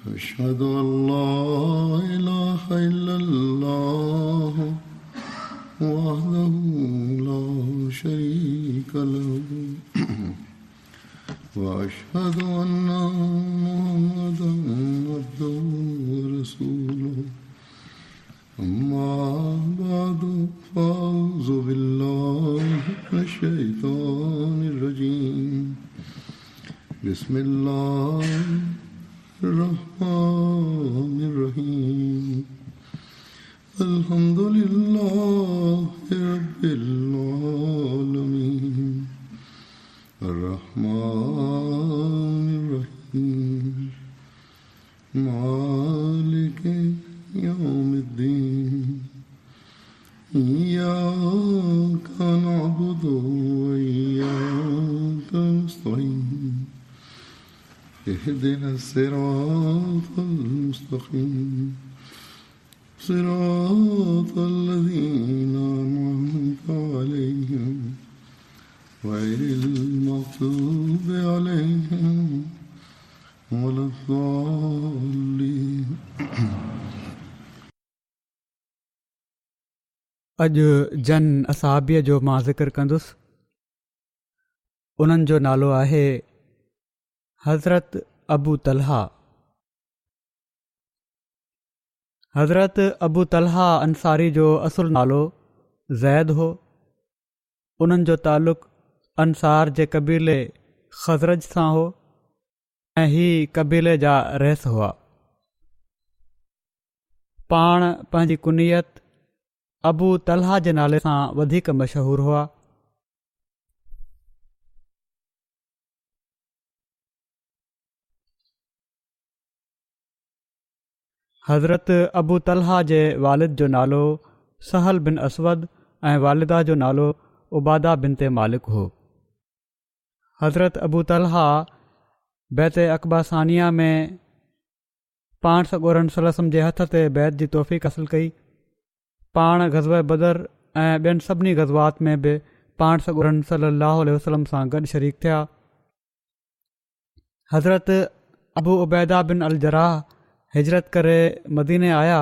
أشهد أن لا إله إلا الله وحده لا شريك له وأشهد أن محمدا عبده ورسوله أما بعد فأعوذ بالله من الشيطان الرجيم بسم الله الرحمن الرحيم الحمد لله رب العالمين الرحمن الرحيم مالك يوم الدين إياك نعبد وإياك نستعين اهدنا الصراط المستقيم صراط الذين أنعمت عليهم غير المغضوب عليهم ولا الضالين. अॼु जन असाबीअ जो मां ज़िक्र कंदुसि. उन्हनि जो नालो आहे हज़रत अबू तलहा. हज़रत अबू तलहा अंसारी जो असुल नालो ज़ैद हो. उन्हनि जो तालुक़ अंसार जे क़बीले ख़ज़रज सां हो ऐं ही क़बीले जा रहिस हुआ. पाण पंहिंजी कुनियत अबू तलहा जे नाले सां वधीक मशहूरु हुआ. हज़रत अबू तलहा जे वालिद जो नालो सहल बिन असवद ऐं वालिदा जो नालो उबादा बिनते मालिक हो. हज़रत अबू तलहा बैत अक़बा सानिया में पाण सॻोरन सलसम जे हथ ते बैत जी तौफ़ीक़ हासिल कई. पाण ग़ज़वा बदर ऐं ॿियनि सभिनी ग़ज़वात में बि पाण सॻोरन सल्लल्लाहु अलैहि वसल्लम सां गॾु शरीक थिया. हज़रत अबू उबैदा बिन अल जराह हिजरत करे मदीने आया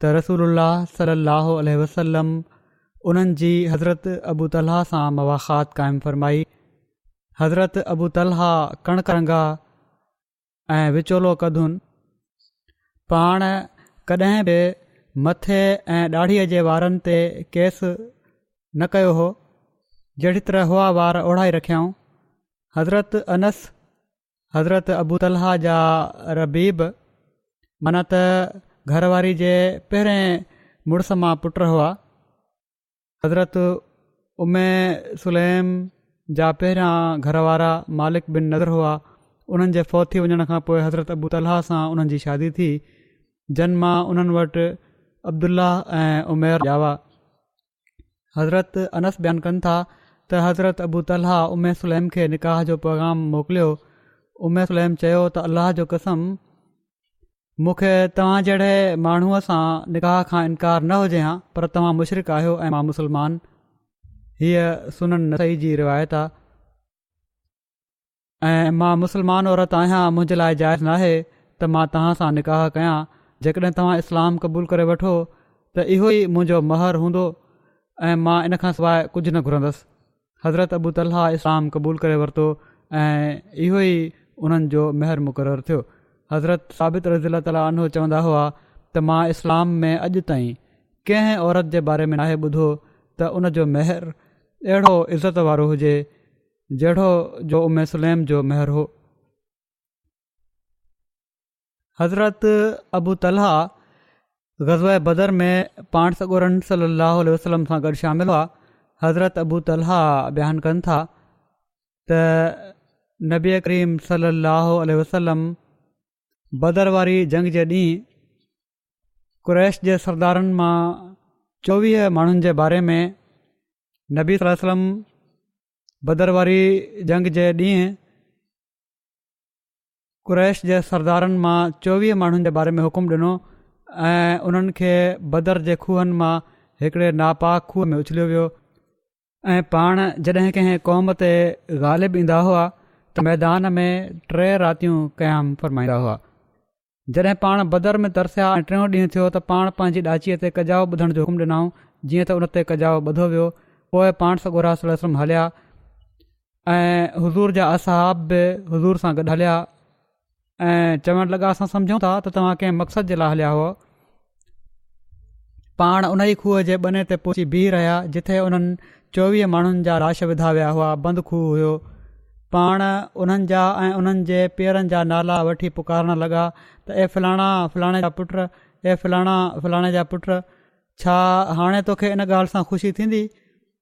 त रसूलुल्लाह सल्लल्लाहु अलैहि वसल्लम उन्हनि जी हज़रत अबू तलहा सां मवाख़ात क़ाइमु फ़रमाई. हज़रत अबू तलहा कणक रंगा ऐं विचोलो कदुनि. पाण कॾहिं बि मथे ऐं ॾाढ़ीअ जे वारनि ते केस न कयो हो. जहिड़ी तरह हुआ वार ओढ़ाई रखियाऊं. हज़रत अनस हज़रत अबू तलहा जा रबीब माना त घरवारी जे पहिरें मुड़ुस मां पुट हुआ. हज़रत उमे सुलैम जा पहिरियां घरवारा मालिक बिन नज़र हुआ. उन्हनि जे फ़ौत थी वञण खां पोइ हज़रत अबू तलहा सां उन्हनि जी शादी थी. जन मां उन्हनि वटि अब्दुल्ला ऐं उमेर ॼावा. हज़रत अनस बयानु कनि था त हज़रत अबू तलहा उमे सुलैम खे निकाह जो पैगाम मोकिलियो. उमे सुलैम चयो त अल्लाह जो कसम मूंखे तव्हां जहिड़े माण्हूअ सां निकाह खां इनकार न हुजे हा, पर तव्हां मुशरिक आहियो ऐं मां मुस्लमान. हीअ सुनन नसई जी रिवायत आहे. ऐं मां मुस्लमान औरत आहियां. मुंहिंजे लाइ जाइज़ नाहे त मां तव्हां सां निकाह कयां. जेकॾहिं तव्हां इस्लाम क़बूल करे वठो त इहो ई मुंहिंजो महर हूंदो ऐं मां इन खां सवाइ कुझु न घुरंदसि. हज़रत अबू तलहा इस्लाम क़बूल करे वरितो ऐं इहो ई उन्हनि जो महर मुक़ररु थियो. हज़रत साबित रज़ी ताला अन्हु चवंदा हुआ त मां इस्लाम में अॼु ताईं कंहिं औरत जे बारे में नाहे ॿुधो त उन जो महर अहिड़ो इज़त वारो हुजे जहिड़ो जो उमे सुलैम जो महर हो. हज़रत अबू तलहा ग़ज़वा बदर में पाण सॻोरन सल्लल्लाहु अलैहि वसल्लम सां गॾु शामिल हुआ. हज़रत अबू तलहा बयानु कनि था त नबी करीम सल्लल्लाहु अलैहि वसल्लम बदर वारी जंग जे ॾींहुं कुरैश जे सरदारनि मां 24 माण्हुनि जे बारे में नबी सल्लल्लाहु अलैहि वसल्लम बदर वारी जंग जे ॾींहुं कुरैश जे सरदारनि मां 24 माण्हुनि जे बारे में हुकुम ॾिनो ऐं उन्हनि खे बदर जे खूहनि मां हिकिड़े नापाक खूह में उछलियो वियो. ऐं पाण जॾहिं कंहिं क़ौम ते ग़ालिब ईंदा हुआ त मैदान में 3 रातियूं क़याम फ़रमाईंदा हुआ. जॾहिं पाण बदर में तरसिया ऐं टियों ॾींहुं थियो त पाण पंहिंजी ॾाचीअ ते कजाउ ॿधण जो हुकुम ॾिनऊं, जीअं त उन ते कजाउ ॿधो वियो। पोइ पाण सॻोरा सलम हलिया ऐं हज़ूर जा असहाब बि हज़ूर सां गॾु हलिया ऐं चवणु लॻा, असां सम्झूं था त तव्हां कंहिं मक़सद जे लाइ हलिया हुओ। पाण उन ई खूह जे बने ते पहुची बीह रहिया जिथे उन्हनि 24 माण्हुनि जा लाश विधा विया हुआ। बंदि खूह हुयो। पाण उन्हनि जा ऐं उन्हनि जे पेरनि जा नाला वठी पुकारणु लॻा त ए फलाणा फलाणे जा पुट, ए फलाणा फलाणे जा पुट, छा हाणे तोखे इन ॻाल्हि सां ख़ुशी थींदी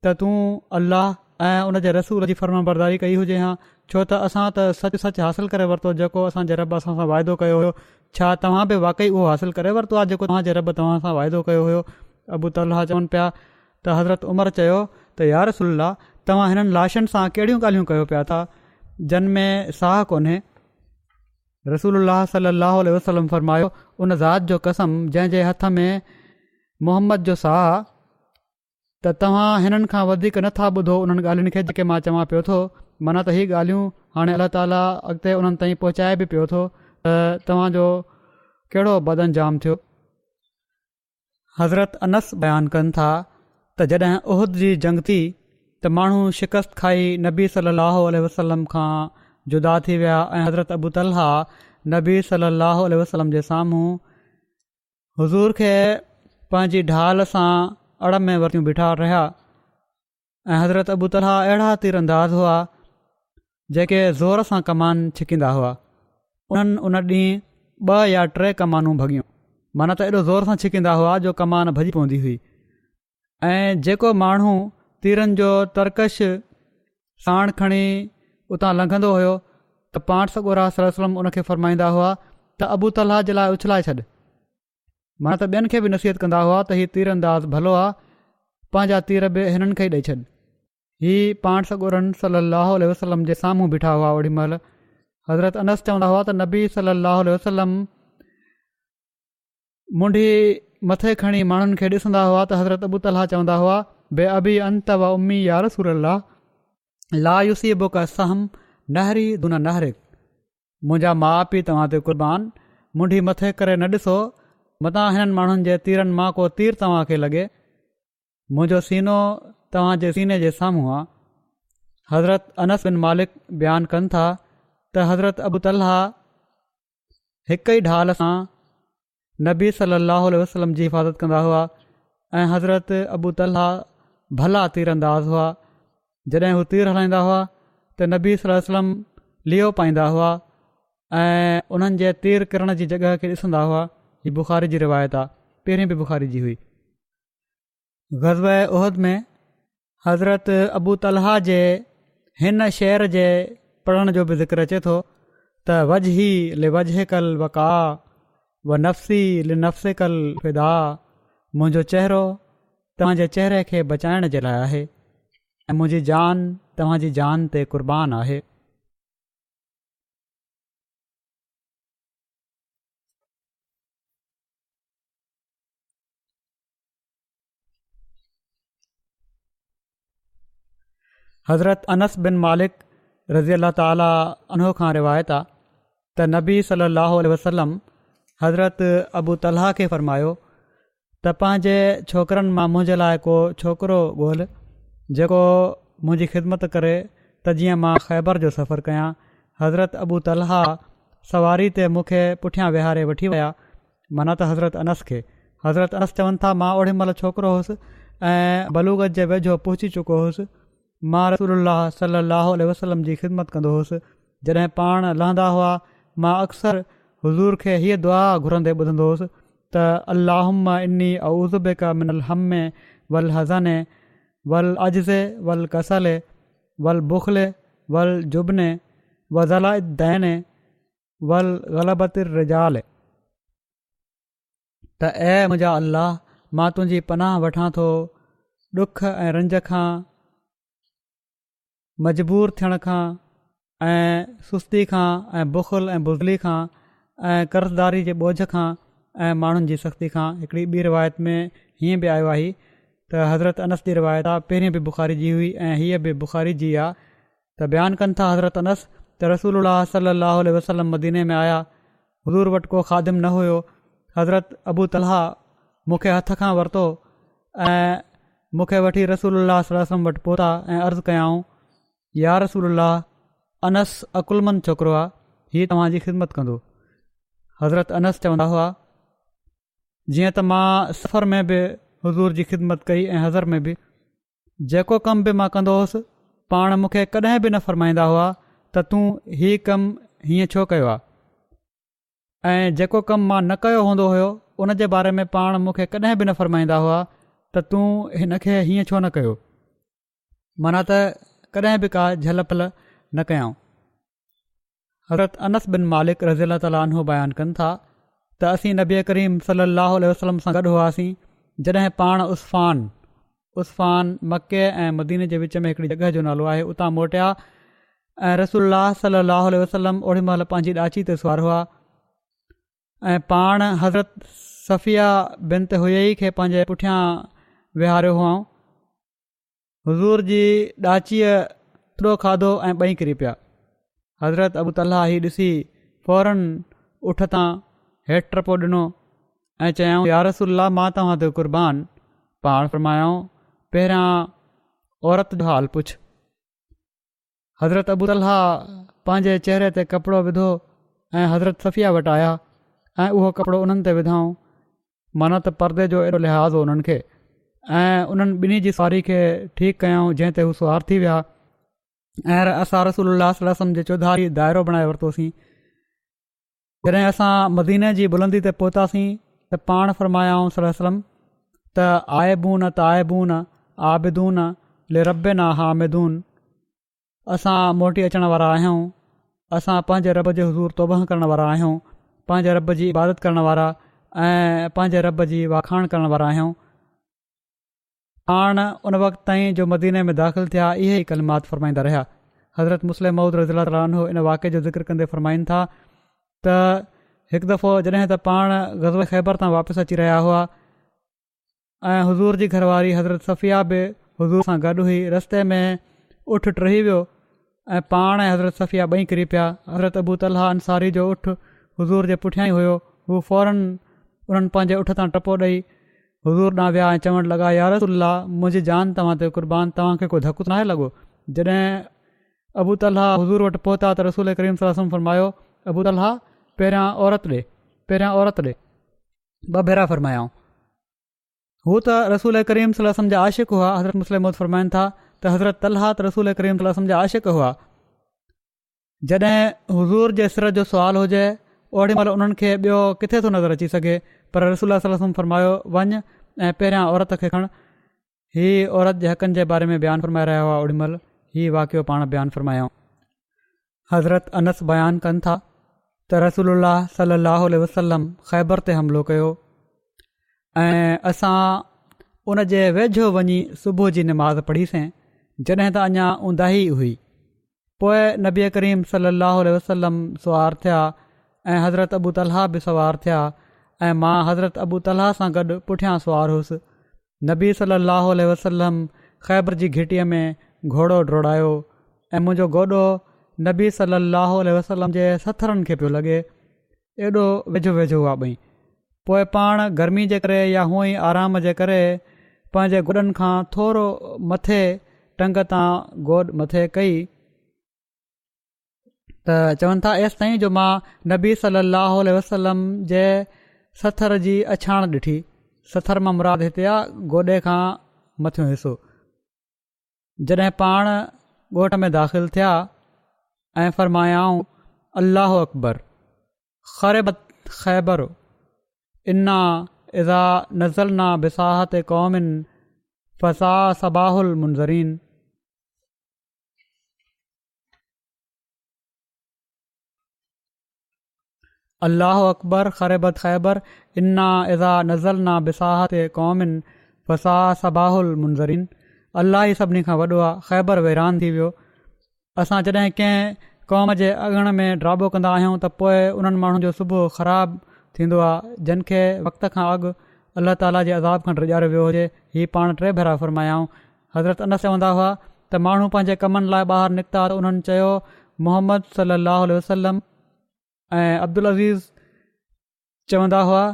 त तूं अल्लाह ऐं उन जे रसूल जी फर्माबरदारी कई हुजे हा? छो त असां त सच सच हासिल करे वरितो जेको असांजे रब असां सां वाइदो कयो हुयो। छा तव्हां बि वाक़ई उहो हासिल करे वरितो आहे जेको तव्हांजे रब तव्हां सां वाइदो कयो हुयो? अबू तलहा चवनि पिया त हज़रत उमर चयो त या रसूलल्लाह, तव्हां हिननि लाशनि सां कहिड़ियूं ॻाल्हियूं कयो पिया था जिन में साह कोन्हे? रसूलुल्लाह सल्लल्लाहु अलैहि वसल्लम फरमायो, उन ज़ात जो कसम जंहिंजे हथ में मोहम्मद जो साह त तव्हां हिननि खां वधीक नथा ॿुधो उन्हनि ॻाल्हियुनि खे जेके मां चवां पियो थो। माना त हीअ ॻाल्हियूं हाणे अलाह ताला अॻिते उन्हनि ताईं पहुचाए बि पियो थो त तव्हांजो कहिड़ो बदअंजाम थियो। हज़रत अनस बयानु कनि था त जॾहिं उहद जी जंग थी त माण्हू शिकस्त खाई नबी सल्लल्लाहु अलैहि वसल्लम खां जुदा थी विया ऐं हज़रत अबू तलहा नबी सल्लल्लाहु अलैहि वसल्लम जे साम्हूं हुज़ूर खे पंहिंजी ढाल सां अड़ में वरितियूं बीठा रहिया ऐं हज़रत अबू तलहा अहिड़ा तीरंदाज़ हुआ जेके ज़ोर सां कमान छिकींदा हुआ। उन्हनि उन ॾींहुं 2 या 3 कमानूं भॻियूं। माना त एॾो ज़ोर सां छिकींदा हुआ जो कमान भॼी पवंदी हुई। ऐं जेको माण्हू तीरनि जो तरकश साण खणी उतां लंघंदो हुयो त पाण सॻोरा सलम उन खे फ़रमाईंदा हुआ त अबू तलहा जे लाइ उछलाए छॾ। माना त ॿियनि खे बि नसीहत कंदा हुआ त हीउ तीरंदाज़ भलो आहे, पंहिंजा तीर बि हिननि खे ई ॾेई छॾ। हीअ पाण सॻोरनि सल्लल्लाहु अलैहि वसल्लम जे साम्हूं बीठा हुआ। ओॾी महिल हज़रत अनस चवंदा हुआ त नबी सल्लल्लाहु अलैहि वसल्लम मुंडी मथे खणी माण्हुनि खे ॾिसंदा हुआ त हज़रत अबू तलहा चवंदा हुआ, बे अबी अंत व उम्मी या रसूलल्लाह ला युसीबुका सहम नहरी दुन नहरिक। मुंहिंजा माउ पीउ तव्हां ते क़ुर्बान, मुंडी मथे करे न ॾिसो, मतां हिननि माण्हुनि जे तीरनि मां को तीर तव्हां खे लॻे। मुंहिंजो सीनो तव्हां जे सीने जे साम्हूं आहे। हज़रत अनस बिन मालिक बयानु कनि था त हज़रत अबू तलहा हिक ई ढाल सां नबी सल्लल्लाहु अलैहि वसल्लम जी हिफ़ाज़त कंदा हुआ ऐं हज़रत अबू तलहा भला तीरंदाज़ हुआ। जॾहिं हू तीर हलाईंदा हुआ त नबी सल्लल्लाहु अलैहि वसल्लम लियो पाईंदा हुआ ऐं उन्हनि जे तीर किरण जी जॻह खे ॾिसंदा हुआ। हीअ बुख़ारी जी रिवायत आहे, पहिरीं बि बुख़ारी जी हुई। ग़ज़वा उहद में हज़रत अबू तलहा जे हिन शेर जे पढ़ण जो बि ज़िक्र अचे थो त वजही ले वजहकल वका व नफ़्सी ले नफ़्सिकल फ़िदा। मुंहिंजो चहिरो तव्हांजे चहिरे खे बचाइण जे लाइ आहे ऐं मुंहिंजी जान तव्हांजी जान ते क़ुर्बान आहे। हज़रत अनस बिन मालिक रज़ी अल्लाह ताला अन्हो खां रिवायत आहे त नबी सल्लल्लाहु अलैहि वसल्लम हज़रत अबू तलहा खे फ़रमायो त पंहिंजे छोकिरनि मां मुंहिंजे लाइ को छोकिरो ॻोल्ह जेको मुंहिंजी ख़िदमत करे त जीअं मां ख़ैबर जो सफ़र कयां। हज़रत अबू तलहा सवारी ते मूंखे पुठियां विहारे वठी विया, माना त हज़रत अनस खे। हज़रत अनस चवनि था मां ओॾी महिल छोकिरो हुउसि ऐं बलूगत जे वेझो पहुची चुको हुउसि। मां रसूलुल्लाह सल्लल्लाहु अलैहि वसल्लम जी ख़िदमत कंदो हुउसि। जॾहिं पाण लहंदा हुआ मां अक्सर हुज़ूर खे हीअ दुआ घुरंदे ॿुधंदो हुउसि त अल्लाहुम्मा इन्नी अऊज़ु बिका मिनल हम्मे वल हज़ने वल अज्ज़े वल कसले वल बुख़ले वल जुबने व ज़लाइद दैने वल ग़लबतिर रिजाल। त ऐ मुंहिंजा अल्लाह, मां तुंहिंजी पनाह वठां थो ॾुख ऐं रंज खां, मजबूर थियण खां ऐं सुस्ती खां ऐं बुख़ल ऐं बुज़ली खां ऐं कर्ज़दारी जे बोझ खां ऐं माण्हुनि जी सख़्ती खां। हिकिड़ी ॿी रिवायत में हीअं बि आयो आहे त हज़रत अनस जी रिवायत आहे, पहिरीं बि बुख़ारी जी हुई ऐं हीअ बि बुख़ारी जी आहे। त बयानु कनि था हज़रत अनस त रसूलुल्लाह सल्लल्लाहु अलैहि वसल्लम मदीने में आया हज़ूर वटि को ख़ादिम न हुयो। हज़रत अबू तलहा मूंखे हथ खां वरितो ऐं मूंखे वठी रसूलुल्लाह सल्लल्लाहु अलैहि वसल्लम वटि पहुता ऐं अर्ज़ु कयाऊं, या रसूलुल्लाह, अनस अकुलमंद छोकिरो आहे, हीअ तव्हांजी ख़िदमत कंदो। हज़रत अनस चवंदा हुआ, जीअं त मां सफ़र में बि हुज़ूर जी ख़िदमत कई ऐं हज़र में बि, जेको कमु बि मां कंदो हुउसि पाण मूंखे कॾहिं बि न फ़रमाईंदा हुआ त तूं हीउ कमु हीअं छो कयो आहे, ऐं जेको कमु मां न कयो हूंदो हुयो उन जे बारे में पाण मूंखे कॾहिं बि न फ़रमाईंदा हुआ त तूं हिन खे हीअं छो न कयो, माना त कॾहिं बि का झल पल न कयाऊं। हज़रत अनस बिन मालिक रज़ी अल्लाह ताला अन्हु बयानु कनि था त असीं नबी करीम सल्लल्लाहु अलैहि वसल्लम सां गॾु हुआसीं जॾहिं पाण उस्फ़ान मके ऐं मदीने जे विच में हिकिड़ी जॻह जो नालो आहे उतां मोटिया ऐं रसूलुल्लाह सल्लल्लाहु अलैहि वसल्लम ओॾी महिल पंहिंजी ॾाची ते सुवार हुआ ऐं पाण हज़रत सफ़िया बिनत हुयई खे पंहिंजे पुठियां विहारियो हुआ। हुज़ूर जी ॾाचीअ थोरो खाधो ऐं ॿई किरी पिया। हज़रत अबू तलहा ही ॾिसी फ़ौरन उठ तां हेठि टपो ॾिनो ऐं चयाऊं, या रसूलल्लाह, मां तव्हां ते क़ुर्बान। पाण फ़रमायाऊं, पहिरियां औरत जो हाल पुछ। हज़रत अबू तलहा पंहिंजे चहिरे ते कपिड़ो विधो ऐं हज़रत सफ़िया वटि आया ऐं उहो कपिड़ो उन्हनि ते विधाऊं, माना त परदे जो एॾो लिहाज़ हो उन्हनि खे, ऐं उन्हनि ॿिन्ही जी सवारी खे ठीकु कयऊं जंहिं ते हू सुवार थी विया ऐं असां रसूलुल्लाह सल्लल्लाहु अलैहि वसल्लम जे चौधारी दाइरो बणाए वरितोसीं। जॾहिं असां मदीने जी बुलंदी ते पहुतासीं त पाण फ़रमायाऊं सल्लल्लाहु अलैहि वसल्लम त आइबून ताइबून आबिदून ले रब्बिना हामिदून, असां मोटी अचण वारा आहियूं, असां पंहिंजे रब जे हुज़ूर तौबह करण वारा आहियूं, पंहिंजे रब जी इबादत करण वारा ऐं पंहिंजे रब जी वाखाण करण वारा आहियूं। पाण उन वक़्तु ताईं जो मदीने में दाख़िल थिया इहे ई कलिमात फ़रमाईंदा रहिया। हज़रत मुस्लिम मऊद रज़ियल्लाहु ताला अन्हु इन वाक़े जो ज़िक्र कंदे फ़रमाइनि था त हिकु दफ़ो जॾहिं त पाण ग़ज़वे ख़ैबर तां वापसि अची रहिया हुआ ऐं हुज़ूर जी घरवारी हज़रत सफ़िया बि हुज़ूर सां गॾु हुई, रस्ते में उठ टही वियो ऐं पाण ऐं हज़रत सफ़िया ॿई किरी पिया। हज़रत अबू तलहा अंसारी जो उठ हुज़ूर जे पुठियां ई हुयो, हू फ़ौरन उन्हनि पंहिंजे उठ तां टपो ॾेई हुज़ूर ॾांहुं विया ऐं चवणु लॻा, या रसूलल्लाह, मुंहिंजी जान तव्हां ते क़ुर्बान, तव्हांखे को धकु नाहे लॻो। जॾहिं अबू तलहा हुज़ूर वटि पहुता त रसूल करीम सल्लल्लाहु अलैहि वसल्लम फ़रमायो, अबू तलहा, पहिरियां औरत ॾे। ॿ भेरा फ़रमायाऊं। हू त रसूल करीम सल्लल्लाहु अलैहि वसल्लम जा आशिक़ हुआ। हज़रत मुस्लिम मौद फ़रमाइनि था त हज़रत तलहा त रसूल करीम सल्लल्लाहु अलैहि वसल्लम जा आशिक़ हुआ। जॾहिं हुज़ूर जे सिर जो सुवालु हुजे ओॾी महिल उन्हनि खे ॿियो किथे थो नज़र अची सघे, पर रसूल सल्लल्लाहु अलैहि वसल्लम फ़रमायो, वञ ऐं पहिरियां औरत खे खण। हीअ औरत जे हक़नि जे बारे में बयानु फ़रमाए रहिया हुआ। ओॾी महिल हीअ वाक़ियो पाण बयानु फ़रमायूं। हज़रत अनस बयानु कनि था त रसूलुल्लाह सल्लल्लाहु अलैहि वसल्लम ख़ैबर ते हमिलो कयो ऐं असां उन जे वेझो वञी सुबुह जी निमाज़ पढ़ीसीं जॾहिं त अञा ऊंदाही हुई। पोइ नबी करीम सल्लल्लाहु अलैहि वसल्लम सुवार थिया ऐं हज़रत अबू तलहा बि सवार थिया ऐं मां हज़रत अबू तलहा सां गॾु पुठियां सुवार हुउसि। नबी सल्लल्लाहु अलैहि वसल्लम ख़ैबर जी घिटीअ में घोड़ो डोड़ायो ऐं मुंहिंजो गोॾो नबी सल्लल्लाहु अलैहि वसल्लम जे सथरनि खे पियो लॻे, एॾो वेझो वेझो हुआ ॿई। पोइ पाण गर्मी जे करे या हूअं ई आराम जे करे पंहिंजे गोॾनि खां थोरो मथे टंग तां गोॾ मथे कई त चवनि था एसि ताईं जो मां नबी सल्लल्लाहु अलैहि वसल्लम जे सथर जी अछाण ॾिठी। सथर मां मुराद हिते आहे गोॾे खां मथियो हिसो। जॾहिं पाण ॻोठ में दाख़िल थिया ऐं फ़रमायाऊं, अल्लाहु अकबर, ख़रबत ख़ैबर, इन्ना इज़ा नज़लना बिसाहत क़ौमिन फसा सबाहुल मुनज़रीन। अल्लाहु अकबर, ख़रबत ख़ैबर, इन्ना इज़ा नज़लना बिसाहत क़ौमिन फसा सबाहुल मुनज़रीन। अल्लाह ई सभिनी खां वॾो आहे, ख़ैबर वैरान थी वियो। असां जॾहिं कंहिं क़ौम जे अॻण में ड्राबो कंदा आहियूं त पोइ उन्हनि माण्हुनि जो सुबुह ख़राबु थींदो आहे जिन खे वक़्त खां अॻु अल्लाह ताला जे अज़ाब खां डिॼारियो वियो हुजे। हीअ पाण 3 भेरा फ़रमायाऊं। हज़रत अनस चवंदा हुआ त माण्हू पंहिंजे कमनि लाइ ॿाहिरि निकिता त उन्हनि चयो, मोहम्मद सल्लल्लाहु अलैहि वसल्लम ऐं अब्दुल अज़ीज़ चवंदा हुआ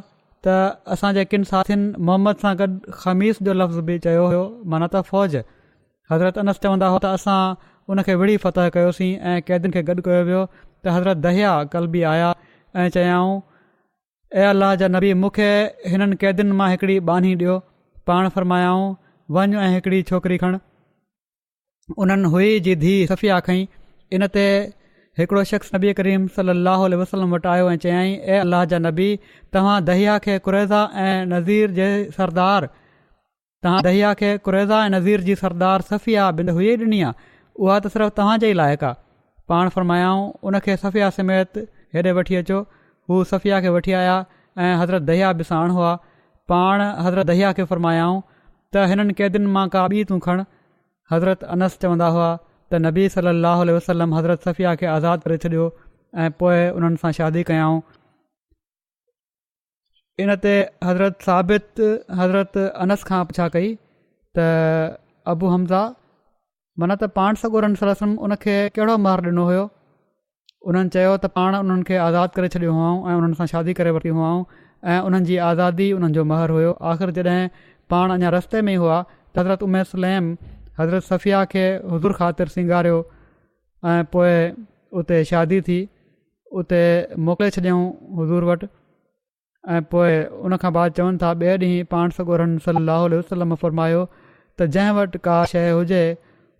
त असांजे किन साथियुनि मोहम्मद सां गॾु ख़मीस जो लफ़्ज़ बि चयो हुयो, माना त फ़ौज। हज़रत अनस चवंदा हुआ त असां उनखे विड़ी फतह कयोसीं ऐं क़ैदियुनि खे गॾु कयो वियो त हज़रत दहिया कल्बी आया ऐं चयाऊं, ए अलाह जा नबी, मूंखे हिननि क़ैदियुनि मां हिकिड़ी बानी ॾियो। पाण फरमायाऊं, वञ ऐं हिकिड़ी छोकिरी खण। उन्हनि हुई जी धीउ सफ़िया खईं। इन ते हिकिड़ो शख़्स नबी करीम सलाहु अलैहि वसल्लम वटि आयो ऐं चयाईं, ए अलाह जा नबी, तव्हां दहिया खे कुरैज़ा ऐं नज़ीर जे सरदार जी सरदार सफ़िया बिंद हुई ॾिनी आहे, उहा त सिर्फ़ु तव्हां जे ई लाइक़ु आहे। पाण फरमायाऊं, उनखे सफ़िया समेत हेॾे वठी अचो। हू सफ़िया खे वठी आया ऐं हज़रत दहिया बि साण हुआ। पाण हज़रत दहिया खे फरमायाऊं त हिननि क़ैदियुनि मां का ॿी तूं खण। हज़रत अनस चवंदा हुआ त नबी सलाहु अलैहि वसल्लम हज़रत सफ़िया खे आज़ादु करे छॾियो ऐं पोइ उन्हनि सां शादी कयाऊं। इन ते हज़रत साबित हज़रत अनस खां पुछा कई त अबू हमज़ा, माना त पाण सॻोरन सलम उनखे कहिड़ो महर ॾिनो हुयो? उन्हनि चयो त पाण उन्हनि खे आज़ादु करे छॾियो हुआऊं ऐं उन्हनि सां शादी करे वरिती हुआऊं ऐं उन्हनि जी आज़ादी उन्हनि जो महर हुयो। आख़िर जॾहिं पाण अञा रस्ते में ई हुआ त हज़रत उम्मे सुलैम हज़रत सफ़िया खे हुज़ूर ख़ातिर सिंगारियो ऐं पोइ उते शादी थी, उते मोकिले छॾियऊं हुज़ूर वटि। ऐं पोइ उनखां बाद चवनि था ॿिए ॾींहुं पाण सॻोरन सलाहु अलैहि वसल्लम फरमायो त जंहिं वटि का शइ हुजे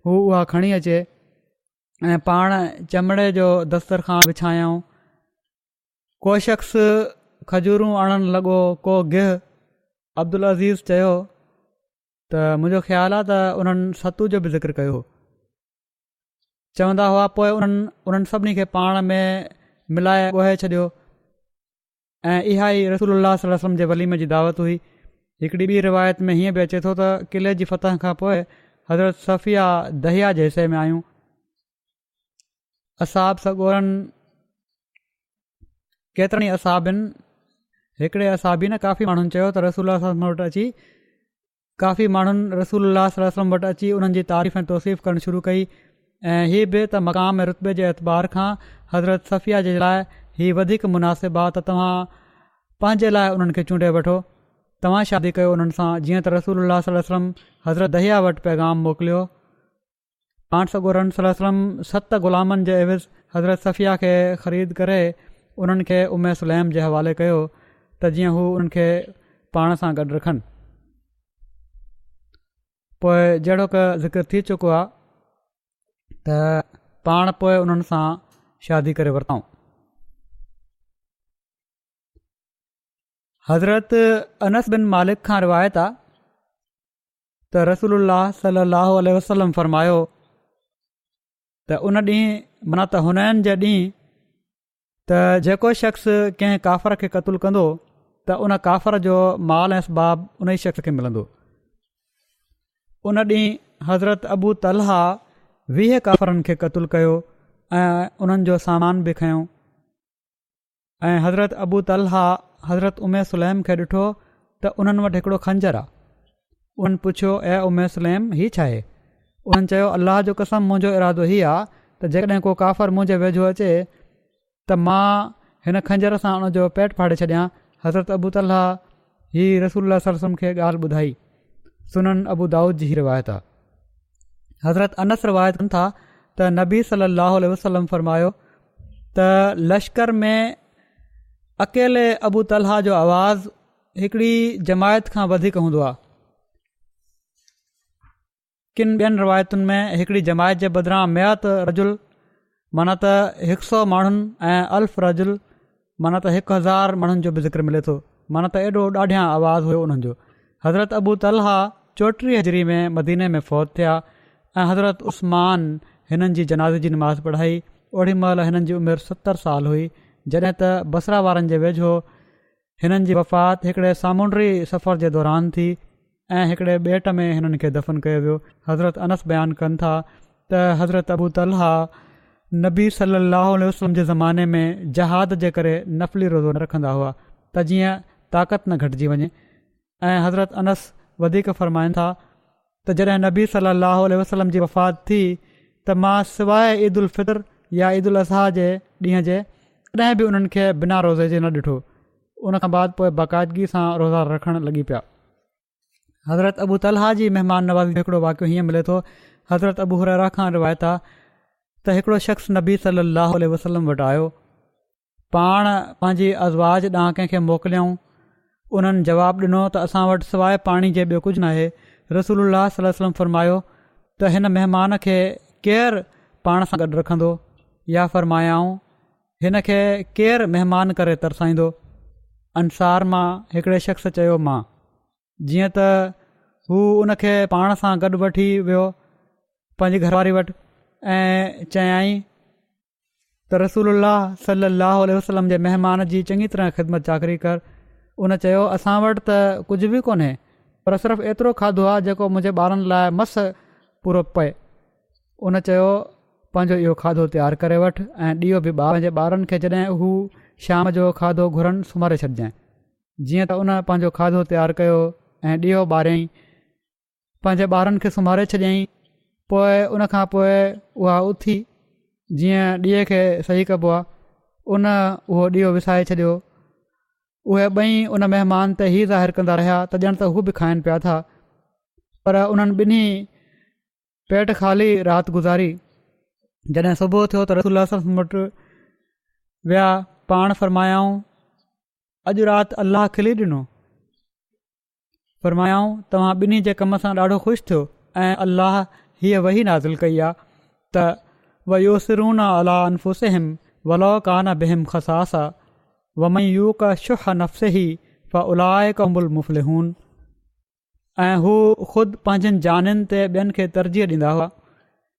हू उहा खणी अचे। ऐं पाण चमड़े जो दस्तरखान विछायऊं। को शख़्स खजूरूं आणणु लॻो, को गिह। अब्दुल अज़ीज़ चयो त मुंहिंजो ख़्यालु आहे त उन्हनि सतू जो बि ज़िक्र कयो। चवंदा हुआ पोइ उन्हनि सभिनी खे पाण में मिलाए ॻोहे छॾियो ऐं इहा ई रसूलुल्लाह सल्लल्लाहु अलैहि वसल्लम जे वलीमे जी दावत हुई। हिकिड़ी ॿी रिवायत में हीअं बि अचे थो त क़िले जी फतह खां पोइ हज़रत सफ़िया दहिया जे हिसे में आयूं। असाब सॻोरनि केतिरनि ई असाबिन, हिकिड़े असाबी न काफ़ी माण्हुनि चयो त रसूलुल्लाह सल्लल्लाहु अलैहि वसल्लम वटि अची काफ़ी माण्हुनि रसूलुल्लाह सल्लल्लाहु अलैहि वसल्लम वटि अची उन्हनि जी तारीफ़ ऐं तौसीफ़ करणु शुरू कई ऐं हीअ बि त मक़ाम ऐं रुतबे जे एतबार खां हज़रत सफ़िया जे लाइ हीअ वधीक मुनासिबु आहे त तव्हां पंहिंजे लाइ उन्हनि खे चूंडे वठो, तव्हां शादी कयो उन्हनि सां, जीअं त रसूलुल्लाह सल्लल्लाहु अलैहि वसल्लम हज़रत दहिया वटि पैगाम मोकिलियो। पाण सॻोरन सल्लल्लाहु अलैहि वसल्लम 7 ग़ुलामनि जे एविज़ हज़रत सफ़िया खे ख़रीद करे उन्हनि खे उम्मे सुलैम जे हवाले कयो त जीअं हू उन्हनि खे पाण सां गॾु रखनि। पोइ जहिड़ो क ज़िक्र थी चुको आहे त पाण पोइ उन्हनि सां शादी करे वरितऊं। हज़रत अनस बिन मालिक खां रिवायत आहे त रसूलुल्लाह सल्लल्लाहु अलैहि वसल्लम फरमायो त उन ॾींहुं माना त हुनैन जे ॾींहुं त जेको शख़्स कंहिं काफ़र खे क़तलु कंदो त उन काफ़र जो माल ऐं असबाब उन ई शख़्स खे मिलंदो। उन ॾींहुं हज़रत अबू तलहा 20 काफ़रनि खे क़तलु कयो ऐं उन्हनि जो सामान बि खयों। ऐं हज़रत अबू तलहा हज़रत उम्मे सुलैम खे ॾिठो त उन्हनि वटि हिकिड़ो खंजर आहे। उन्हनि पुछियो, ऐं उम्मे सुलैम हीअ छा आहे? उन्हनि चयो, अल्लाह जो कसम, मुंहिंजो इरादो हीअ आहे त जेकॾहिं को काफ़र मुंहिंजे वेझो अचे त मां हिन खंजर सां उनजो पेट फाड़े छॾियां। हज़रत अबू तलहा हीअ रसूलुल्लाह सल्लल्लाहु अलैहि वसल्लम खे ॻाल्हि ॿुधाई। सुनन अबू दाऊद जी रिवायत आहे। हज़रत अनस रिवायत कनि था त नबी सल्लल्लाहु अलैहि वसल्लम फरमायो त लश्कर में अकेले अबू तलहा जो आवाज़ हिकिड़ी जमायत खां वधीक हूंदो आहे। किन ॿियनि रिवायतुनि में हिकिड़ी जमायत जे बदिरां मियात रजुल माना त 100 माण्हुनि ऐं अल्फ़ रजुल माना त 1000 माण्हुनि जो बि ज़िक्र मिले थो। माना त एॾो ॾाढियां आवाज़ हुयो उन्हनि जो। हज़रत अबू तलहा 34 हिजरी में मदीने में फ़ौत थिया ऐं हज़रत उस्मान हिननि जी जनाज़े जी नमाज़ पढ़ाई। ओॾी महिल हिननि जी उमिरि 70 साल हुई, जॾहिं त बसरा वारनि जे वेझो हिननि जी वफ़ात हिकिड़े सामुंडी सफ़र जे दौरान थी ऐं हिकिड़े ॿेट में हिननि खे दफ़न कयो वियो। हज़रत अनस बयानु कनि था त हज़रत अबू तलहा नबी सल्लल्लाहु अलैहि वसल्लम जे ज़माने में जहाद जे करे नफ़ली रोज़ो न रखंदा हुआ त जीअं ताक़त न घटिजी वञे। ऐं हज़रत अनस वधीक फ़रमाइनि था त जॾहिं नबी सल्लल्लाहु अलैहि वसल्लम जी वफ़ात थी त मां सवाइ ईद उल फितर या ईद उल अज़हा जे ॾींहं जे कॾहिं बि उन्हनि खे बिना रोज़े जे न ॾिठो उन खां बाद पोइ बाक़ाइदगी सां रोज़ा रखणु लॻी पिया। हज़रत अबू तलहा जी महिमान नवाज़ी जो हिकिड़ो वाक़ियो हीअं मिले थो। हज़रत अबू हुरैरा खां रिवायत आहे त हिकिड़ो शख़्स नबी सलाहु अलैहि वसल्लम वटि आयो, पाण पंहिंजी अज़वाज ॾांहुं कंहिंखे मोकिलियऊं। उन्हनि जवाबु ॾिनो त असां वटि सवाइ पाणी जे ॿियो कुझु न आहे। रसूलुल्लाह सल्लल्लाहु अलैहि वसल्लम फरमायो त हिन महिमान खे केरु पाण सां गॾु रखंदो, या फरमायाऊं हिन खे केरु महिमान करे तरसाईंदो। अंसार मां हिकिड़े शख़्स चयो मां। जीअं त हू उनखे पाण सां गॾु वठी वियो पंहिंजी घरवारी वटि ऐं चयाईं त रसूलुल्लाह सल्लल्लाहु अलैहि वसल्लम जे महिमान जी चङी तरह ख़िदमत चाकरी कर। उन चयो असां वटि त कुझु बि कोन्हे, पर सिर्फ़ु एतिरो खाधो आहे जेको मुंहिंजे ॿारनि लाइ मस पूरो पए। उन चयो पंहिंजो इहो खाधो तयारु करे वठि ऐं ॾीओ बि पंहिंजे ॿारनि खे जॾहिं हू शाम जो खाधो घुरनि सुम्हारे छॾिजांइ। जीअं त उन पंहिंजो खाधो तयारु कयो ऐं ॾीओ ॿारियईं, पंहिंजे ॿारनि खे सुम्हारे छॾियईं। पोइ उनखां पोइ उहा उथी जीअं ॾीए खे सही कबो आहे उन उहो ॾीओ विसाए छॾियो। उहे ॿई उन महिमान ते ई ज़ाहिर कंदा रहिया त ॼण त हू बि खाइनि पिया था, पर उन्हनि ॿिन्ही पेट ख़ाली राति गुज़ारी। जॾहिं सुबुह थियो त रसूलुल्लाह सल्लल्लाहु अलैहि वसल्लम वटि विया, पाण फरमायाऊं अॼु राति अलाह खिली ॾिनो। फरमायाऊं तव्हां ॿिन्ही जे कम सां ॾाढो ख़ुशि थियो ऐं अलाह हीअ वही नाज़िल कई आहे त वयुसिरून अला अनफुसिहिम वलो कान बिहिम ख़सासा वमन यूक शुह नफ़्सिही फउलाइका हुमुल मुफ़्लिहून। ऐं हू ख़ुदि पंहिंजनि जाननि ते ॿियनि खे तरजीह ॾींदा हुआ,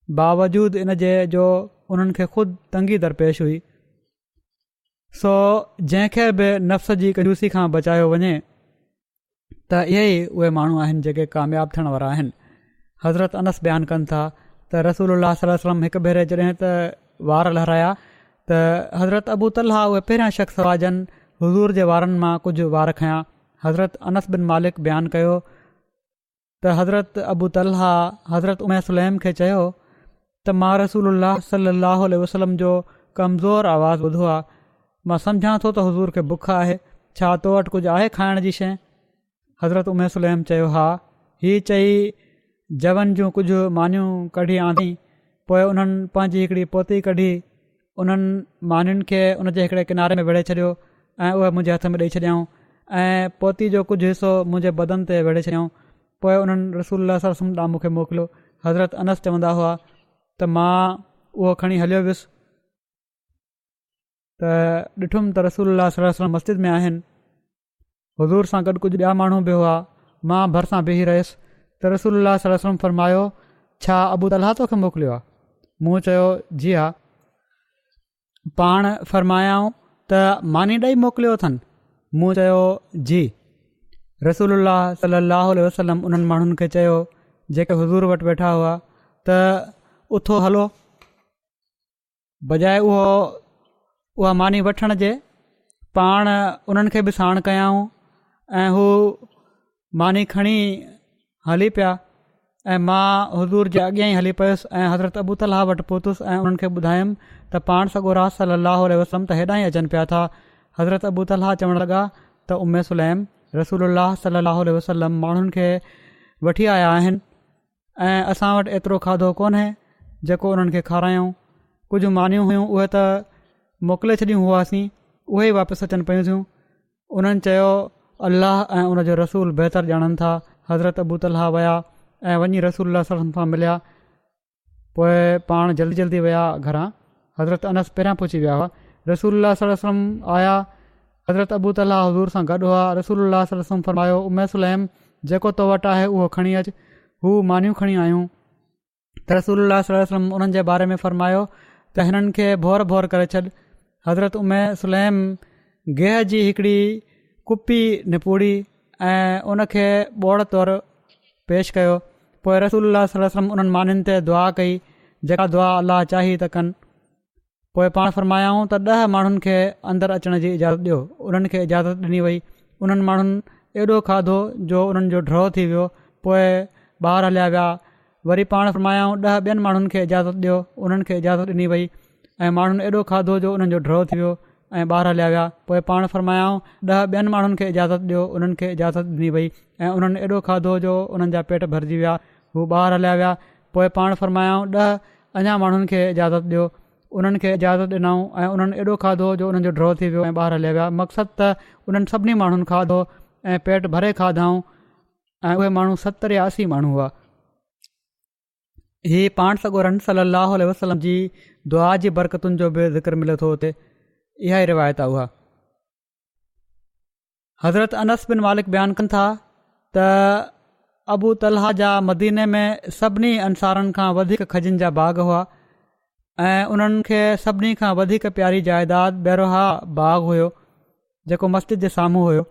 बावजूदु इन जे जो उन्हनि खे ख़ुदि तंगी दरपेश हुई। सो जंहिंखे बि नफ़्स जी कंजूसी खां बचायो वञे त इहे ई उहे माण्हू आहिनि जेके कामयाबु थियण वारा आहिनि। हज़रत अनस बयानु कनि था त रसूलुल्लाह सल्लल्लाहु अलैहि वसल्लम हिकु भेरे जॾहिं त वार लहिराया त हज़रत अबू तलहा उहे पहिरियां शख़्स हुआ जन हुज़ूर जे वारनि मां कुझु वार खयां। हज़रत अनस बिन मालिक बयानु कयो त हज़रत अबू तलहा हज़रत उमैर सुलैम खे चयो त मां रसूलुल्लाह सल्लल्लाहु अलैहि वसल्लम जो कमज़ोर आवाज़ु ॿुधो आहे। मां सम्झां थो त हुज़ूर खे बुख आहे, छा तो वटि कुझु आहे खाइण जी शइ? हज़रत उमैर सुलैम चयो हा। हीअ चई जवन जूं कुझु मानियूं कढी आंदी। पोइ उन्हनि पंहिंजी हिकिड़ी पोती कढी उन्हनि मानियुनि खे उन जे हिकिड़े किनारे में विढ़े छॾियो ऐं उहे मुंहिंजे हथ में ॾेई छॾियऊं ऐं पोती जो कुझु हिसो मुंहिंजे बदन ते विढ़े छॾियऊं। पोइ उन्हनि रसूलुल्लाह सल्लल्लाहु अलैहि वसल्लम ॾांहुं मूंखे मोकिलियो। हज़रत अनस चवंदा हुआ त मां उहो खणी हलियो वियुसि त ॾिठुमि त रसूलुल्लाह सल्लल्लाहु अलैहि वसल्लम मस्जिद में आहिनि। हुज़ूर सां गॾु कुझु ॿिया माण्हू बि हुआ। मां भरिसां बीही रहियुसि त रसूलुल्लाह सल्लल्लाहु अलैहि वसल्लम फरमायो छा अबू तलहा तोखे मोकिलियो आहे? मूं चयो जी हा। पाण फरमायाऊं त मानी ॾेई मोकिलियो अथनि? मूं चयो जी। रसूलुल्लाह सल्लल्लाहु अलैहि वसल्लम उन्हनि माण्हुनि खे चयो जेके हुज़ूर वटि वेठा हुआ त उथो हलो। बजाए उहा मानी वठण जे पाण उन्हनि खे बि साण कयाऊं ऐं हू मानी खणी हली पिया ऐं मां हुज़ूर जे अॻियां ई हली पियुसि ऐं हज़रत अबू तलहा वटि पहुतुसि ऐं उन्हनि खे ॿुधायुमि त पाण सॻोरा सल्लल्लाहु अलैहि वसल्लम त हेॾां ई अचनि पिया था। हज़रत अबू तलहा चवणु लॻा त उम्मे सुलैम रसूलुल्लाह सल्लल्लाहु अलैहि वसल्लम माण्हुनि खे वठी आया आहिनि ऐं असां वटि एतिरो खाधो कोन्हे जेको उन्हनि खे खारायूं। कुझु मानियूं हुयूं उहे त मोकिले छॾियूं हुआसीं, उहे ई वापसि अचनि पियूं थियूं। उन्हनि चयो अल्लाह ऐं उन जो रसूल बहितर ॼाणनि था। हज़रत अबू तलहा विया ऐं वञी रसूलुल्लाह सल्लल्लाहु अलैहि वसल्लम सां मिलिया। पोइ पाण जल्दी जल्दी विया घरां। हज़रत अनस पहिरियां पहुची विया हुआ। रसूलुल्लाह सल्लल्लाहु अलैहि वसल्लम आया। हज़रत अबू तलहा हुज़ूर सां गॾु हुआ। रसूलुल्लाह सल्लल्लाहु अलैहि वसल्लम फरमायो उम्मे सुलैम जेको तो वटि आहे उहो खणी अचु। हू मानियूं खणी आयूं त रसूलुल्लाह सल्लल्लाहु अलैहि वसल्लम उन्हनि जे बारे में फरमायो त हिननि खे भोर भोर करे छॾ। हज़रत उम्मे सुलैम गेह जी हिकिड़ी कुपी निपूड़ी ऐं उनखे ॿोड़ तौरु पेश कयो। पोइ रसूलुल्लाह सल्लल्लाहु अलैहि वसल्लम उन्हनि मानियुनि ते दुआ कई जेका दुआ अलाह चाही त कनि। पोइ पाण फरमायाऊं त 10 माण्हुनि खे अंदरि अचण जी इजाज़त ॾियो। उन्हनि खे इजाज़त ॾिनी वई। उन्हनि माण्हुनि एॾो खाधो जो उन्हनि जो ड्रॉ थी वियो। पोइ ॿाहिरि हलिया विया। वरी पाण फरमायाऊं 10 ॿियनि माण्हुनि खे इजाज़त ॾियो। उन्हनि खे इजाज़त ॾिनी वई ऐं माण्हुनि एॾो खाधो जो उन्हनि जो ड्रॉ थी वियो। ऐं ॿार हलिया विया। पोइ पाण फरमायाऊं 10 ॿियनि माण्हुनि खे इजाज़त ॾियो। उन्हनि खे इजाज़त ॾिनी वई ऐं उन्हनि एॾो खाधो जो उन्हनि जा पेट भरिजी विया। हू ॿार हलिया विया। पोइ पाण फरमायाऊं 10 अञा माण्हुनि खे इजाज़त ॾियो। उन्हनि खे इजाज़त ॾिनऊं ऐं उन्हनि एॾो खाधो जो उन्हनि जो ड्रॉ थी वियो ऐं ॿार हलिया विया। मक़सदु त उन्हनि सभिनी माण्हुनि खाधो ऐं पेट भरे खाधाऊं ऐं उहे माण्हू 70 या 80 माण्हू हुआ। हीअ पाण सॻोरनि सल्लल्लाहु अलैहि वसल्लम जी दुआ जी बरकतुनि जो बि ज़िक्र मिले थो हुते। इहा ई रिवायत आहे। उहा हज़रत अनस बिन मालिक बयानु कनि था त अबू तलहा जा मदीने में सभिनी अंसारनि खां वधीक खजनि जा बाग़ हुआ ऐं उन्हनि खे सभिनी खां वधीक प्यारी जाइदाद बैरोहा बाग़ हुयो जेको मस्जिद जे साम्हूं हुयो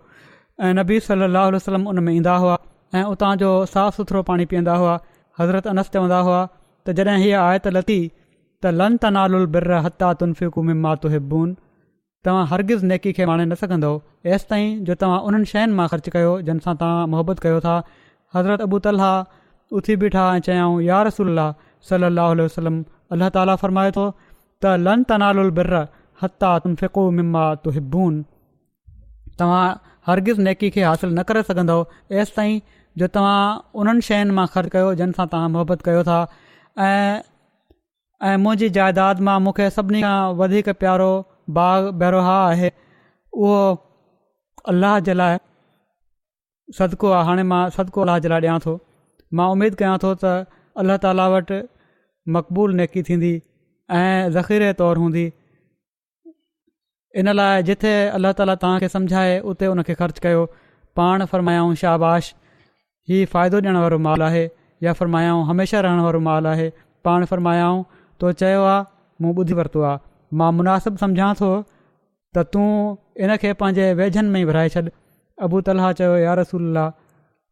ऐं नबी सल्लल्लाहु अलैहि वसल्लम उन में ईंदा हुआ ऐं उतां जो साफ़ सुथरो पाणी पीअंदा हुआ। हज़रत अनस चवंदा हुआ त जॾहिं हीअ आयत लथी त लन तनालुल बिर्र हत्ता तुनफ़िकू मिम्मा तुहिब्बून, तव्हां हरगिज़ नेकी खे माणे न सघंदव एसि ताईं जो तव्हां उन्हनि शयुनि मां ख़र्चु कयो जिन सां तव्हां मुहबत कयो था। हज़रत अबू तलहा उथी बीठा ऐं चयाऊं या रसूलल्लाह सल्लल्लाहु अलैहि वसल्लम, अल्लाह ताला फरमाए थो त लन तनालुल बिर्र हत्ता तुनफ़िकू मिम्मा तुहिब्बून, तव्हां हरगिज़ नेकी खे हासिलु न करे सघंदव एसि ताईं जो तव्हां उन्हनि शयुनि मां ख़र्चु कयो जिन सां तव्हां मुहबत कयो था। ऐं मुंहिंजी जाइदाद मां मूंखे सभिनी खां वधीक प्यारो बाग़ बैरोहा आहे, उहो अलाह जे लाइ सदको आहे। हाणे मां सदको अलाह जे लाइ ॾियां थो। मां उमेदु कयां थो त अल्लाह ताला वटि मक़बूल नेकी थींदी ऐं ज़ख़ीरे तौरु हूंदी। इन लाइ जिथे अल्लाह ताला तव्हांखे सम्झाए उते उनखे ख़र्चु कयो। पाण फरमायाऊं शाबाश, हीउ फ़ाइदो ॾियण वारो माल आहे, या फरमायाऊं हमेशह रहण वारो माल आहे। पाण फरमायाऊं तो चयो आहे मूं ॿुधी वरितो आहे, मां मुनासिबु सम्झां थो त तूं इन खे पंहिंजे वेझनि में ई विराए छॾ। अबू तलहा चयो या रसूलल्लाह,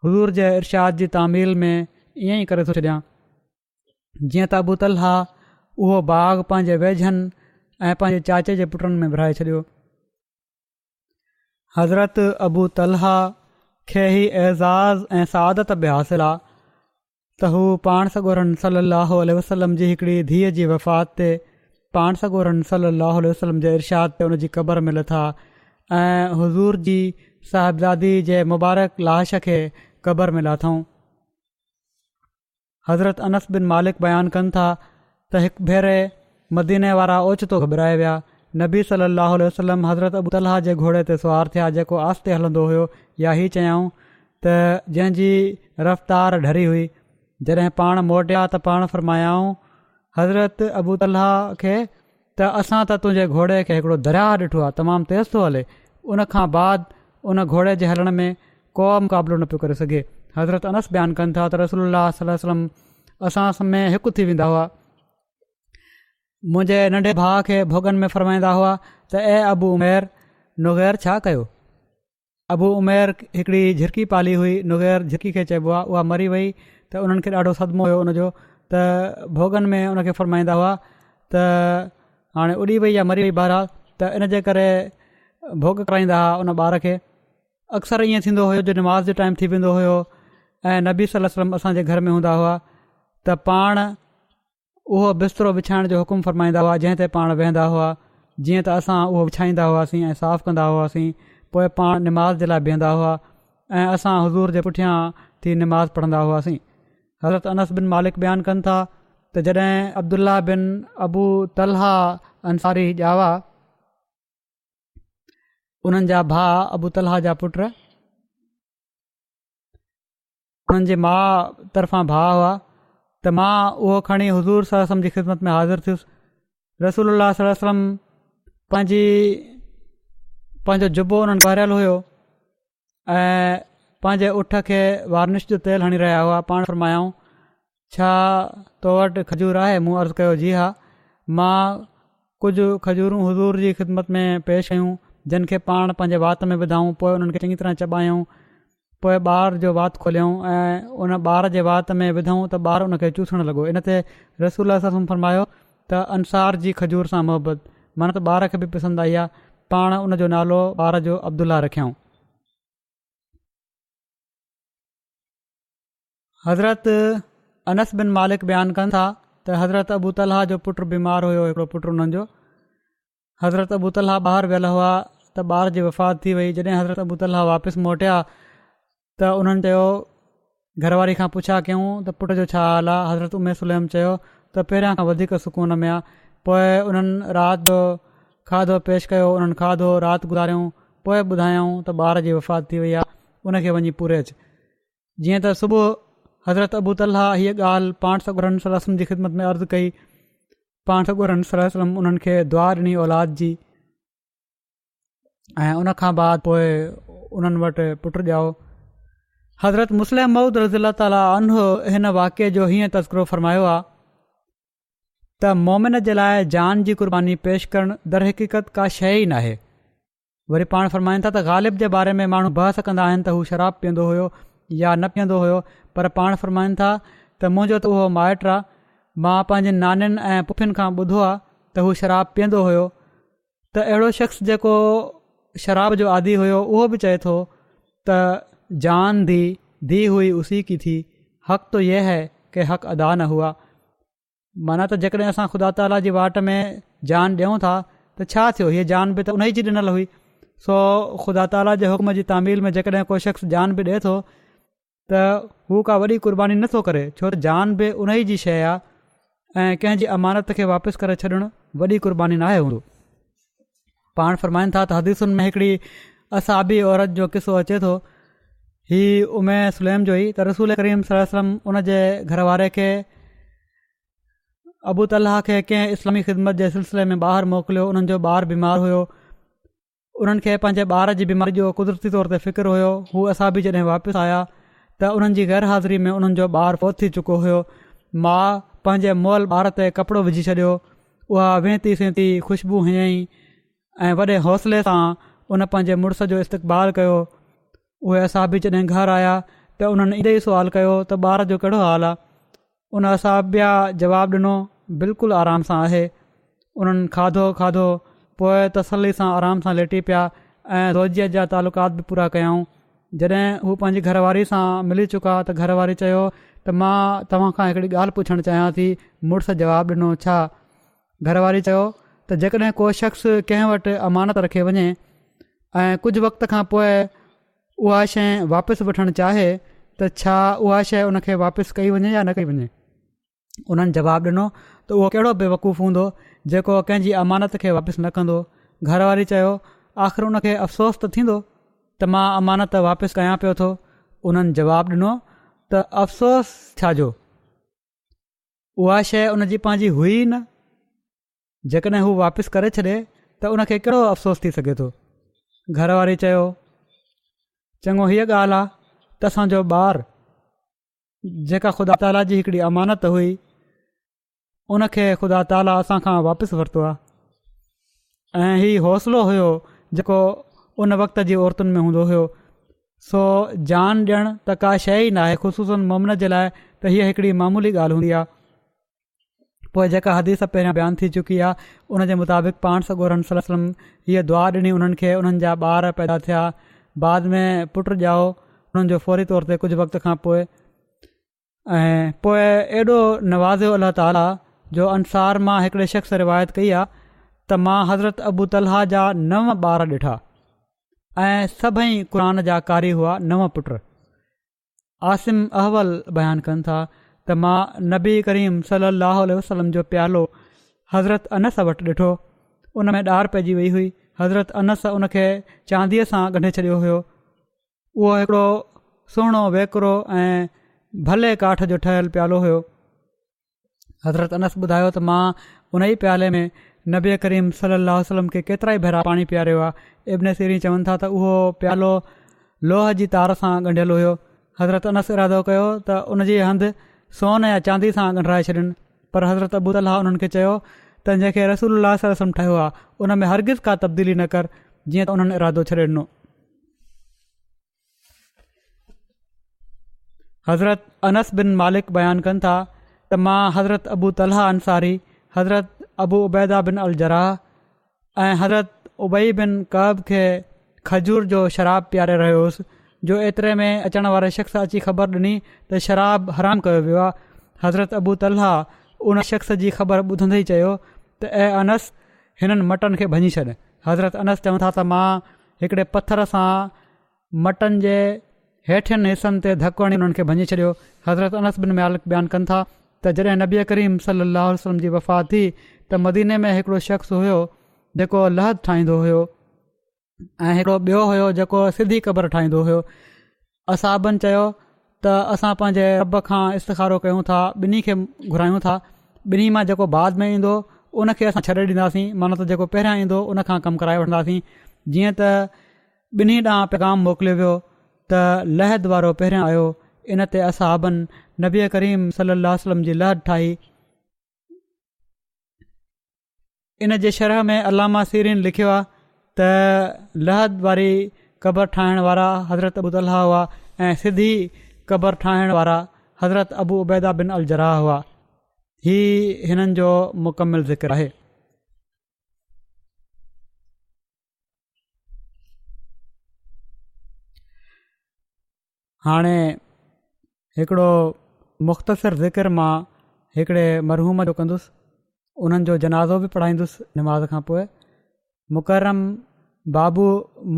हुज़ूर जे इरशाद जी तामील में ईअं ई करे थो छॾियां। जीअं त अबू तलहा उहो बाग़ पंहिंजे वेझनि ऐं पंहिंजे चाचे जे पुटनि में विराए छॾियो। हज़रत अबू तलहा खे ई एज़ाज़ ऐं सआदत बि हासिलु आहे त हू पाण सॻोरन सल्लल्लाहु अलैहि वसल्लम जी हिकिड़ी धीअ जी वफ़ात ते पाण सॻोरन सल्लल्लाहु अलैहि वसल्लम जे इरशाद ते उन जी क़बर में लथा ऐं हुज़ूर जी साहिबज़ादी जे मुबारक लाश खे क़बर में लाथऊं। हज़रत अनस बिन मालिक बयानु कनि था त हिकु भेरे मदीने वारा ओचितो घबराए विया। नबी सल्लल्लाहु अलैहि वसल्लम हज़रत अबू तलहा जे घोड़े ते सुवार थिया जेको आस्ते हलंदो हुयो, या हीअ चयाऊं त जंहिंजी रफ़्तार ढरी हुई। जॾहिं पाण मोटिया त पाण फरमायाऊं हज़रत अबू तलहा खे त असां त तुंहिंजे घोड़े खे हिकिड़ो दरिया ॾिठो आहे, तमामु तेज़ थो हले। उन खां बाद उन घोड़े जे हलण में को मुक़ाबिलो न पियो करे सघे। हज़रत अनस बयानु कनि था त रसूलुल्लाह सल्लल्लाहु अलैहि वसल्लम असां में हिकु थी वेंदा हुआ। मुंहिंजे नंढे भाउ खे भोगन में फरमाईंदा हुआ त ए अबू उमेर, नुग़ैर छा कयो। अबू उमेर हिकिड़ी झिरकी पाली हुई, नुग़ैर झिरकी खे चइबो आहे, उहा मरी वई त उन्हनि खे ॾाढो सदमो हुयो उनजो। त भोगन में उनखे फरमाईंदा हुआ त हाणे उॾी वई या मरी वई बहरहाल, त इन जे करे भोग कराईंदा हुआ उन ॿार खे। अक्सर ईअं थींदो हुयो जो नमाज़ जो टाइम थी वेंदो हुयो ऐं नबी सल्लल्लाहु अलैहि वसल्लम असांजे घर में हूंदा हुआ त पाण उहो बिस्तरो विछाइण जो हुकुम फरमाईंदा हुआ जंहिं ते पाण वेहंदा हुआ। जीअं त असां उहो विछाईंदा हुआसीं ऐं साफ़ु कंदा हुआसीं, पोइ पाण निमाज़ जे लाइ बीहंदा हुआ ऐं असां हुज़ूर जे पुठियां थी निमाज़ पढ़ंदा हुआसीं। हज़रत अनस बिन मालिक बयानु कनि था त जॾहिं अब्दुल्ला बिन अबू तलहा अंसारी ॼावा, उन्हनि जा भाउ अबू तलहा जा पुट, उन्हनि जी माउ तरफ़ां भाउ हुआ, त मां उहो खणी हुज़ूर सल्लल्लाहु अलैहि वसल्लम जी ख़िदमत में हाज़िर थियुसि। रसूलुल्लाह सल्लल्लाहु अलैहि वसल्लम पंहिंजो जुबो उन्हनि ॻारियल हुयो ऐं पंहिंजे उठ खे वार्निश जो तेल हणी रहिया हुआ। पाण फरमायाऊं छा तो वटि खजूर आहे। मूं अर्ज़ु कयो जी हा। मां कुझु खजूरूं हुज़ूर जी ख़िदमत में पेश कयूं जिन खे पाण पंहिंजे वात में विधाऊं, पोइ उन्हनि खे चङी तरह चॿायूं, पोइ ॿार जो वात खोलियऊं ऐं उन ॿार जे वात में विधऊं त ॿार उनखे चूसणु लॻो। इन ते रसूलुल्लाह सल्लल्लाहु अलैहि वसल्लम फरमायो त अंसार जी खजूर सां मुहबत, माना त ॿार खे बि पसंदि आई आहे। पाण उनजो नालो ॿार जो अब्दुल्ला रखियऊं। हज़रत अनस बिन मालिक बयानु कनि था त हज़रत अबू तलहा जो पुटु बीमार हुयो, हिकिड़ो पुटु उन्हनि जो। हज़रत अबू तलहा ॿाहिरि वियल हुआ त ॿार जी वफ़ात थी वई। जॾहिं हज़रत अबू तलहा वापसि मोटिया त उन्हनि चयो, घरवारी खां पुछा कयूं त पुट जो छा हाल आहे। हज़रत उमे सुलैम चयो त पहिरियां खां वधीक सुकून में आहे। पोइ उन्हनि राति जो खाधो पेश कयो, उन्हनि खाधो राति गुज़ारियऊं। पोइ ॿुधायऊं त ॿार जी वफ़ात थी वई आहे, उनखे वञी पूरे अचु। जीअं त सुबुह हज़रत अबू तलहा हीअ ॻाल्हि पाण सॻुरनि सलम जी ख़िदमत में अर्ज़ु कई। पाण सॻुरनि सलम उन्हनि खे दुआ ॾिनी औलाद जी, ऐं उनखां बाद पोइ उन्हनि वटि पुटु ॼाओ। हज़रत मुस्लिम मऊद रज़ी ताला अन्हो हिन वाक़े जो हीअं तज़किरो फ़रमायो आहे त मोमिन जे लाइ जान जी क़ुर्बानी पेश करणु दर हक़ीक़त का शइ ई नाहे। वरी पाण फ़रमाइनि था त ग़ालिब जे बारे में माण्हू बहस कंदा आहिनि त हू शराब पीअंदो हुयो या न पीअंदो हुयो, पर पाण फ़रमाइनि था त मुंहिंजो त उहो माइटु आहे। मां पंहिंजे नानियुनि ऐं पुफियुनि खां ॿुधो आहे त हू शराब पीअंदो हुयो। त अहिड़ो शख़्स जेको शराब जो आदी हुयो उहो बि चए थो त जान दी हुई उसी की थी, हक़ तो ये है कि हक़ अदा न हुआ। माना त जेकॾहिं असां ख़ुदा ताला जी वाट में जान ॾियूं था त छा थियो, हीअ जान बि त उन जी ॾिनल हुई। सो ख़ुदा ताला जे हुक्म जी तामील में जेकॾहिं को शख़्स जान बि ॾिए थो त हू का वॾी क़ुर्बानी नथो करे, छो त जान बि उन ई जी शइ आहे ऐं कंहिंजी अमानत खे वापसि करे छॾणु वॾी क़ुर्बानी नाहे हूंदो। पाण फ़रमाइनि था त हदीसुनि में हिकिड़ी असाबी औरत जो किसो अचे थो। हीउ उमे सुलैम जो ई त रसूल करीम सल्लल्लाहु अलैहि वसल्लम उन जे घर वारे खे अबू तलहा खे कंहिं इस्लामी ख़िदमत जे सिलसिले में ॿाहिरि मोकिलियो। उन्हनि जो ॿारु बीमार हुयो। उन्हनि खे पंहिंजे ॿार जी बीमारी जो कुदरती तौर ते फ़िक्रु हुयो। हू असाबी जॾहिं वापसि आया त उन्हनि जी गैर हाज़िरी में उन्हनि जो ॿारु फ़ौत थी चुको हुयो। माउ पंहिंजे मुअल ॿार ते कपिड़ो विझी छॾियो। उहा वेंती सेंती ख़ुशबू हयईं ऐं वॾे हौसले सां उन पंहिंजे मुड़ुस जो इस्तक़बाल कयो। उहे असाबी जॾहिं घरु आया त उन्हनि ईंदे ई सुवालु कयो त ॿार जो कहिड़ो हाल आहे। उन असाबिया जवाबु ॾिनो, बिल्कुलु आराम सां आहे। उन्हनि खाधो पोइ तसली सां आराम सां लेटी पिया ऐं रोज़ीअ जा तालुकात बि पूरा कयऊं। जॾहिं हू पंहिंजी घरवारी सां मिली चुका त घरवारी चयो त मां तव्हां खां हिकिड़ी ॻाल्हि पुछणु चाहियां थी। मुड़ुस जवाबु ॾिनो, छा? घरवारी चयो त जेकॾहिं को शख़्स कंहिं वटि अमानत रखे वञे ऐं कुझु वक़्त खां पोइ उहा शइ वापसि वठणु चाहे त छा उहा शइ उनखे वापसि कई वञे या न कई वञे? उन्हनि जवाबु ॾिनो त उहो कहिड़ो बेवकूफ़ हूंदो जेको कंहिंजी अमानत खे वापसि न कंदो। घरवारी चयो, आख़िर उनखे अफ़सोस त थींदो त मां अमानत वापसि कयां पियो थो। उन्हनि जवाबु ॾिनो त अफ़सोस छाजो, उहा शइ उन जी पंहिंजी हुई न। जेकॾहिं हू वापसि करे छॾे त उनखे कहिड़ो अफ़सोस थी सघे थो। घरवारी चयो, चङो हीअ ॻाल्हि आहे त असांजो ॿारु जेका ख़ुदा ताला जी हिकिड़ी अमानत हुई उनखे ख़ुदा ताला असां खां वापसि वरितो आहे ऐं हीउ हौसलो हुयो जेको उन वक़्त जी औरतुनि में हूंदो हुयो। सो जान ॾियणु त का शइ ई नाहे, ख़ुशूसनि मोमिन जे लाइ त हीअ हिकिड़ी मामूली ॻाल्हि हूंदी आहे। पोइ जेका हदीस पहिरियां बयानु थी चुकी आहे उन जे मुताबिक़ पाण सॻोरनि सल्लल्लाहु अलैहि वसल्लम हीअ दुआ ॾिनी उन्हनि खे। उन्हनि जा ॿार पैदा थिया, बाद में पुटु ॼाओ उन्हनि जो फौरी तौर ते कुझु वक़्त खां पोइ। ऐं पोइ एॾो नवाज़ियो अलाह ताला जो अंसार मां हिकिड़े शख़्स रिवायत कई आहे त मां हज़रत अबू तलहा जा 9 ॿार ॾिठा ऐं सभई क़ुर जा कारी हुआ, 9 पुट। आसिम अहवल बयानु कनि था त मां नबी करीम सल्लल्लाहु अलैहि वसल्लम जो प्यालो हज़रत अनस वटि ॾिठो। उन में ॾार पइजी वई हुई। हज़रत अनस उनखे चांदीअ सां ॻंढे छॾियो हुयो। उहो हिकिड़ो सुहिणो वेकिरो ऐं भले काठ जो ठहियलु प्यालो हुयो। हज़रत अनस ॿुधायो त मां उन ई प्याले में नबी करीम सल्लल्लाहु अलैहि वसल्लम खे केतिरा ई भेरा पाणी पीआरियो आहे। इब्न सीरी चवनि था त उहो प्यालो लोह जी तार सां ॻंढियलु हुयो। हज़रत अनस इरादो कयो त उन जी हंधि सोन या चांदी सां ॻंढाए छॾनि, पर हज़रत अबू तलहा उन्हनि खे चयो त जंहिंखे रसूलुल्लाह सल्लल्लाहु अलैहि वसल्लम ठाहियो आहे उन में हरगिज़ का तब्दीली न कर, जीअं त उन्हनि इरादो छॾे ॾिनो। हज़रत अनस बिन मालिक बयानु कनि था त मां हज़रत अबू तलहा अंसारी, हज़रत अबू उबैदा बिन अल जराह ऐं हज़रत उबई बिन कब खे खजूर जो शराब पीआरे रहियो हुउसि, जो एतिरे में अचण वारे शख़्स अची ख़बर ॾिनी त शराब हराम कयो वियो आहे। हज़रत अबू तलहा उन शख़्स जी ख़बर ॿुधंदे ई चयो त ऐं अनस, हिननि मटन खे भञी छॾ। हज़रत अनस चवनि था त मां हिकिड़े पथर सां मटन जे हेठियनि हिसनि ते धकु हणी उन्हनि खे भञी छॾियो। हज़रत अनस बिन मालिक बयानु कनि था त जॾहिं नबी करीम सल्लल्लाहु अलैहि वसल्लम जी वफ़ात थी त मदीने में हिकिड़ो शख़्स हुयो जेको लहद ठाहींदो हुयो ऐं हिकिड़ो ॿियो हुयो जेको सिधी क़बर ठाहींदो हुयो। असाबनि चयो त असां पंहिंजे रब खां इस्तिखारो कयूं था, ॿिन्ही खे घुरायूं था, ॿिन्ही मां जेको बाद में ईंदो उन खे असां छॾे ॾींदासीं, माना त जेको पहिरियां ईंदो उन खां कमु कराए वठंदासीं। जीअं त ॿिन्ही ॾांहुं पैगाम मोकिलियो वियो त लहद वारो पहिरियां आयो। इन ते असहाबनि नबी करीम सल्लल्लाहु अलैहि वसल्लम जी लहद ठाही। इन जे शरह में अल्लामा सीरीन लिखियो आहे त लहद वारी क़बर ठाहिण वारा हज़रत अबू तलहा हुआ ऐं सिधी क़बर ठाहिण वारा हज़रत अबू उबैदा बिन अल जराह हुआ। हीउ हिननि जो मुकमिल ज़िक्र आहे। हाणे हिकिड़ो मुख़्तसिर ज़िक्र मां हिकिड़े मरहूम जो कंदुसि, उन्हनि जो जनाज़ो बि पढ़ाईंदुसि नमाज़ खां पोइ। मुकरम बाबू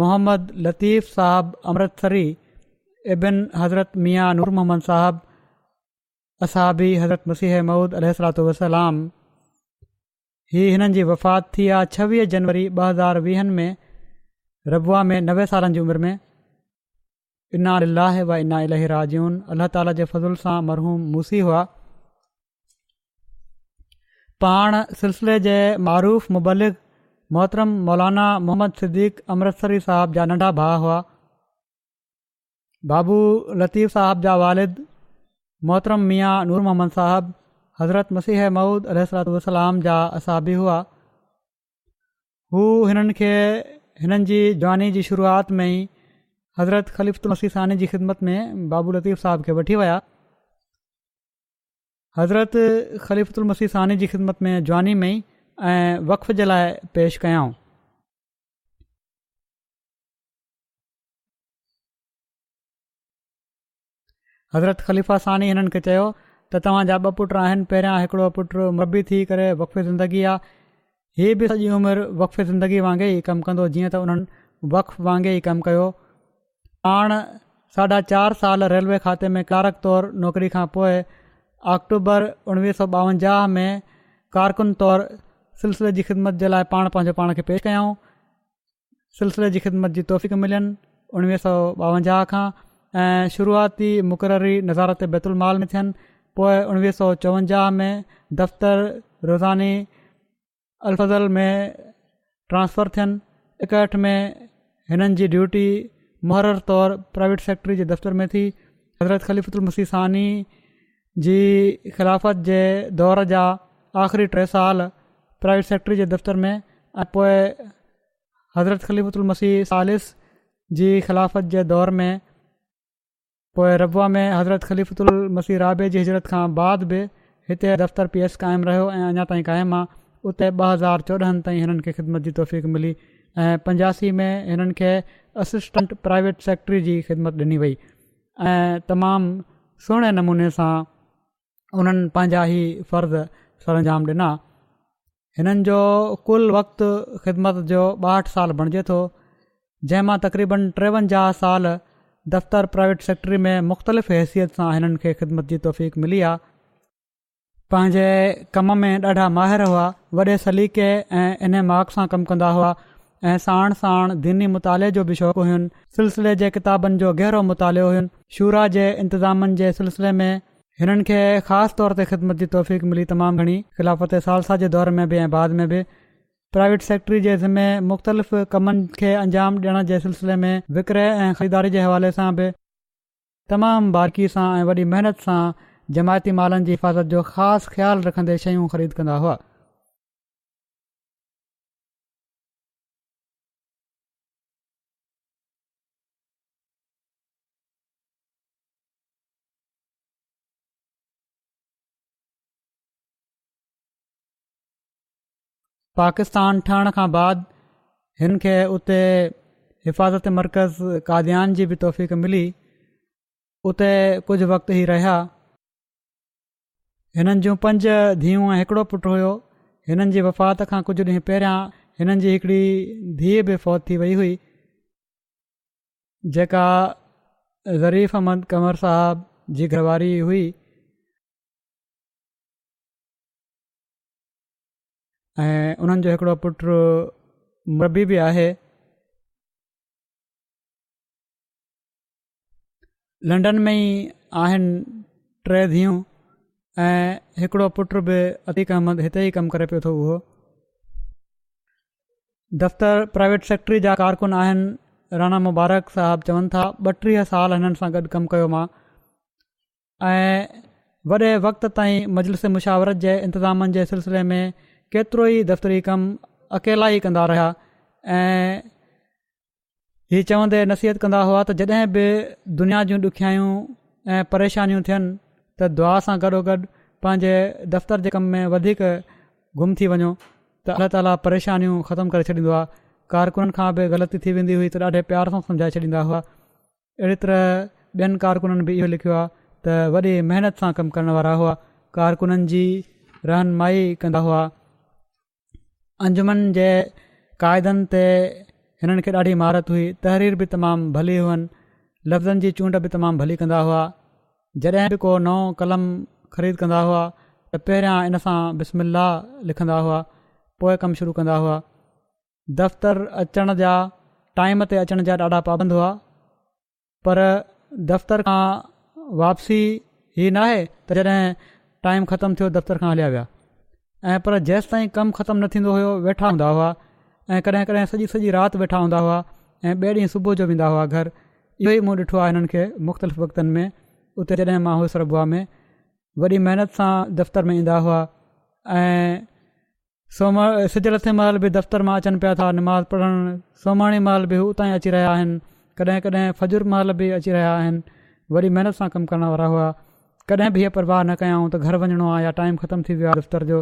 मोहम्मद लतीफ़ साहब अमृतसरी इबिन हज़रत मियाँ नूर मोहम्मद साहब असहाबी हज़रत मसीह मऊद अलैहिस्सलातु वस्सलाम, हीअ हिननि जी वफ़ात थी आहे 26 जनवरी 2020 में रबुआ में 90 सालनि जी उमिरि में। इन्ना लिल्लाहि व इन्ना इलैहि राजिऊन। अल्लाह ताला जे फज़ुल सां मरहूम मूसी हुआ। पाण सिलसिले जे मारूफ़ मुबलिग मोहतरम मौलाना मोहम्मद सिद्दीक़ अमृतसरी साहब जा नंढा भाउ हुआ। बाबू लतीफ़ साहब जा वालिद मोहतरम मियाँ नूर मोहम्मद साहब हज़रत मसीह मऊद अलैहिस्सलातु वस्सलाम जा असहाबी हुआ। हू हिननि खे हिननि जी जवानी जी शुरूआत में ई हज़रत ख़लीफ़तुल मसीह सानी जी ख़िदमत में बाबू लतीफ़ साहब खे वठी विया। हज़रत ख़लीफ़तुल मसीह सानी जी ख़िदमत में जवानी में ई ऐं वक़्फ़ जे लाइ पेश कयाऊं। हज़रत ख़लीफ़ा सानी हिननि खे चयो त तव्हांजा 2 पुट आहिनि। पहिरियां हिकिड़ो पुटु मुरबी थी करे वक़्फ़े ज़िंदगी आहे, हीअ बि सॼी उमिरि वक़्फ़े ज़िंदगी वांगुरु ई कमु कंदो जीअं त उन्हनि वक़्फ़ वांगुरु ई कमु कयो। पाण 4.5 साल रेलवे खाते में क्लार्क तौरु नौकरी खां पोइ अक्टूबर 1952 में कारकुन तौरु सिलसिले जी ख़िदमत जे लाइ पंहिंजे पाण खे पेश कयाऊं। सिलसिले जी ख़िदमत जी तौफ़ीक़ मिलियनि 1952 खां ऐं शुरूआती मुक़ररी नज़ारत बैतुल माल में थियनि। पोइ 1954 में दफ़्तर रोज़ानी अलफज़ल में ट्रांसफ़र थियनि। 61 में हिननि जी ड्यूटी मुहर्रर तौरु प्राइवेट सेक्रेटरी जे दफ़्तर में थी। हज़रत ख़लीफ़तुल मसीह सानी जी ख़िलाफ़त जे दौर जा आख़िरी 3 साल प्राइवेट सेक्रेटरी जे दफ़्तर में ऐं पोइ हज़रत ख़लीफ़तुल मसीह सालिस जी ख़िलाफ़त जे दौर में पोइ रबुआ में हज़रत ख़लीफ़तुल मसीह राबे जी हिजरत खां बाद बि हिते दफ़्तर PS क़ाइमु रहियो ऐं अञा ताईं क़ाइमु आहे। उते 2014 ताईं हिननि खे ख़िदमत जी तौफ़ीक़ मिली ऐं 85 में हिननि खे असिस्टेंट प्राइवेट सेक्रेटरी जी ख़िदमत ॾिनी वई ऐं तमामु सुहिणे नमूने सां उन्हनि पंहिंजा ई फ़र्ज़ सरअंजाम ॾिना। हिननि जो कुल वक़्तु ख़िदमत जो 62 साल बणिजे थो, जंहिंमां तक़रीबन 53 साल दफ़्तर प्राइवेट सेक्रेटरी में मुख़्तलिफ़ हैसियत सां हिननि खे ख़िदमत जी तौफ़ीक़ मिली आहे। पंहिंजे कम में ॾाढा माहिर हुआ, वॾे सलीक़े ऐं इनेमाक सां कमु कंदा हुआ ऐं साण साण दीनी मुताले जो बि शौक़ु हुयुनि। सिलसिले जे किताबनि जो गहरो मुतालो हुयुनि। शूरा जे इंतिज़ामनि जे सिलसिले में हिननि खे ख़ासि तौर ते ख़िदमत जी तौफ़ीक़ मिली तमामु घणी। ख़िलाफ़त सालसा जे दौर में बि ऐं बाद में बि प्राइवेट सेक्रेटरी जे ज़िम्मे मुख़्तलिफ़ कमनि खे अंजाम ॾियण जे सिलसिले में विकिरे ऐं ख़रीदारी जे हवाले सां बि तमामु बारीकी सां ऐं वॾी महिनत सां जमायती मालनि जी हिफ़ाज़त जो ख़ासि ख़्यालु रखंदे शयूं ख़रीद कंदा हुआ। पाकिस्तान ठहण खां बाद हिन खे उते हिफ़ाज़त मर्कज़ कादियान जी बि तौफ़ीक़ मिली। उते कुझु वक़्तु ई रहिया। हिननि जूं 5 धीअरूं ऐं हिकिड़ो पुटु हुयो। हिननि जी वफ़ात खां कुझु ॾींहं पहिरियां हिननि जी हिकिड़ी धीउ बि फ़ौत थी वई हुई, जेका ज़रीफ़ अहमद कंवर साहब जी घरवारी हुई ऐं उन्हनि जो हिकिड़ो पुटु मुरबी बि आहे। लंडन में ई आहिनि 3 धीअरूं ऐं हिकिड़ो पुटु बि अतीक अहमद हिते ई कमु करे पियो थो। उहो दफ़्तर प्राइवेट सेक्रेटरी जा कारकुन आहिनि। राणा मुबारक साहब चवनि था 32 साल हिननि सां गॾु कमु कयो मां ऐं वॾे वक़्त ताईं मजलिस मुशावरत जे इंतिज़ामनि जे सिलसिले में केतिरो ई दफ़्तरी कमु अकेला ई कंदा रहिया ऐं हीअ चवंदे नसीहत कंदा हुआ त जॾहिं बि दुनिया जूं ॾुखियायूं ऐं परेशानियूं थियनि त दुआ सां गॾोगॾु पंहिंजे दफ़्तर जे कम में वधीक गुम थी वञो त अलाह ताला परेशानियूं ख़तमु करे छॾींदो आहे। कारकुननि खां बि ग़लती थी वेंदी हुई त ॾाढे प्यार सां सम्झाए छॾींदा हुआ। अहिड़ी तरह ॿियनि कारकुननि बि इहो लिखियो आहे त वॾी महिनत सां कमु करण वारा हुआ, कारकुननि जी रहनुमाई कंदा हुआ। अंजुमन जे क़ाइदनि ते हिननि खे ॾाढी महारत हुई। तहरीर बि तमामु भली हुअनि, लफ़्ज़नि जी चूंड बि तमामु भली कंदा हुआ। जॾहिं बि को नओं कलम ख़रीद कंदा हुआ त पहिरियां इन सां बिस्मिल्लाह लिखंदा हुआ, पोइ कमु शुरू कंदा हुआ। दफ़्तर अचण जा टाइम ते अचण जा ॾाढा पाबंद हुआ, पर दफ़्तर खां वापसी ही न आहे त जॾहिं टाइम ख़तमु थियो दफ़्तर खां हलिया विया ऐं पर जेसि ताईं कमु ख़तमु न थींदो हुयो वेठा हूंदा हुआ ऐं कॾहिं कॾहिं सॼी राति वेठा हूंदा हुआ ऐं ॿिए ॾींहुं सुबुह जो वेंदा हुआ घर। इहो ई मूं ॾिठो आहे हिननि खे मुख़्तलिफ़ वक़्तनि में। उते जॾहिं मां हुयुसि रबुआ में वॾी महिनत सां दफ़्तर में ईंदा हुआ ऐं सिज लथे महिल बि दफ़्तर मां अचनि पिया था निमाज़ पढ़णु। सोमाणी महिल बि हू उतां ई अची रहिया आहिनि, कॾहिं कॾहिं फजुर महिल बि अची रहिया आहिनि। वॾी महिनत सां कमु करण वारा हुआ। कॾहिं बि हीअ परवाह न कयाऊं त घर वञिणो आहे या टाइम ख़तमु थी वियो आहे दफ़्तर जो।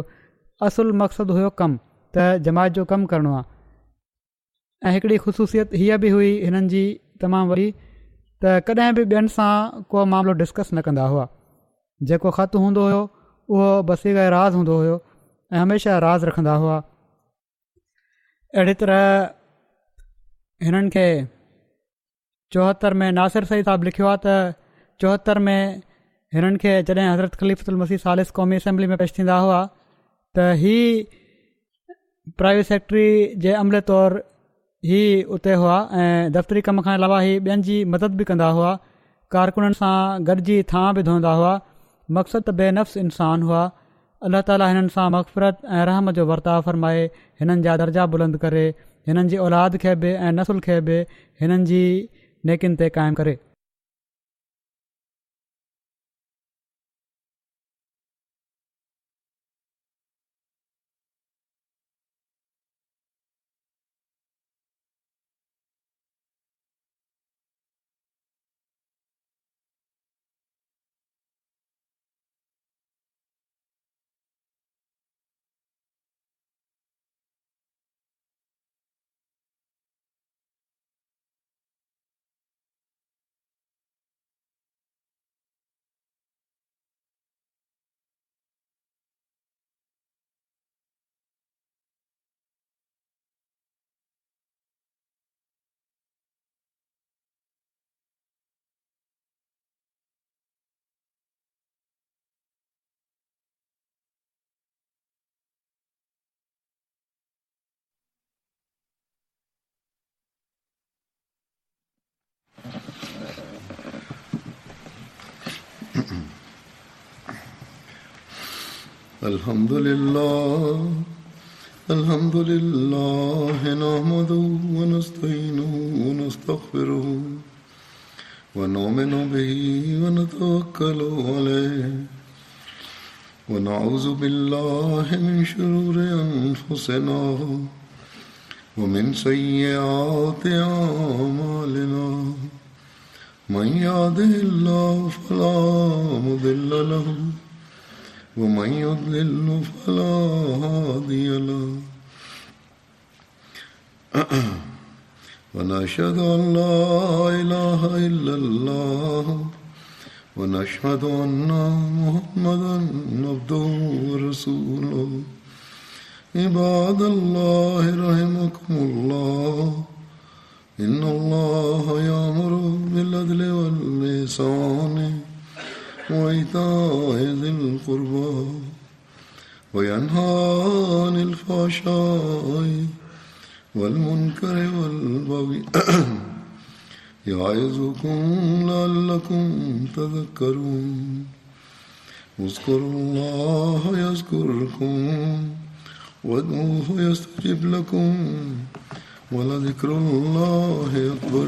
असुलु मक़सदु हुयो कमु, त जमायत जो कमु करिणो आहे। ऐं हिकिड़ी ख़ुशूसियत हीअ बि हुई हिननि जी तमामु वॾी त कॾहिं बि ॿियनि सां को मामिलो डिस्कस न कंदा हुआ। जेको ख़तु हूंदो हुयो उहो बसीग़ राज़ हूंदो हुयो ऐं हमेशह राज़ रखंदा हुआ। अहिड़ी तरह हिननि खे 74 में नासिर सईद साहिबु लिखियो आहे त 74 में हिननि खे जॾहिं हज़रत ख़लीफ़तुल मसीह सालिस क़ौमी असेंबली में पेश थींदा हुआ त ही प्राइवेट सेक्रेटरी जे अमले तौरु ही उते हुआ ऐं दफ़्तरी कम खां अलावा ही ॿियनि जी मदद बि कंदा हुआ। कारकुननि सां गॾिजी थां बि धोईंदा हुआ। मक़सदु त बेनफ़्स इंसान हुआ। अल्लाह ताला हिननि सां मग़फ़िरत ऐं रहम जो वर्ताव फ़रमाए, हिननि जा दर्जा बुलंद करे, हिननि जी औलाद खे बि ऐं नसुल खे बि हिननि जी नेकिन ते क़ाइमु करे। الحمد لله نحمده ونستعينه ونستغفره ونؤمن به ونتوكل عليه ونعوذ بالله من شرور أنفسنا ومن سيئات أعمالنا من يهده الله فلا مضل له ومن يضلل فلا هادي له ونشهد أن لا إله إلا الله ونشهد أن محمدا عبده ورسوله عباد الله رحمكم الله إن الله يأمر بالعدل والإحسان وإيتاء ذي القربى وينهى عن الفحشاء والمنكر والبغي يعظكم لعلكم تذكرون اذكروا الله يذكركم وادعوه يستجب لكم ولذكر الله أكبر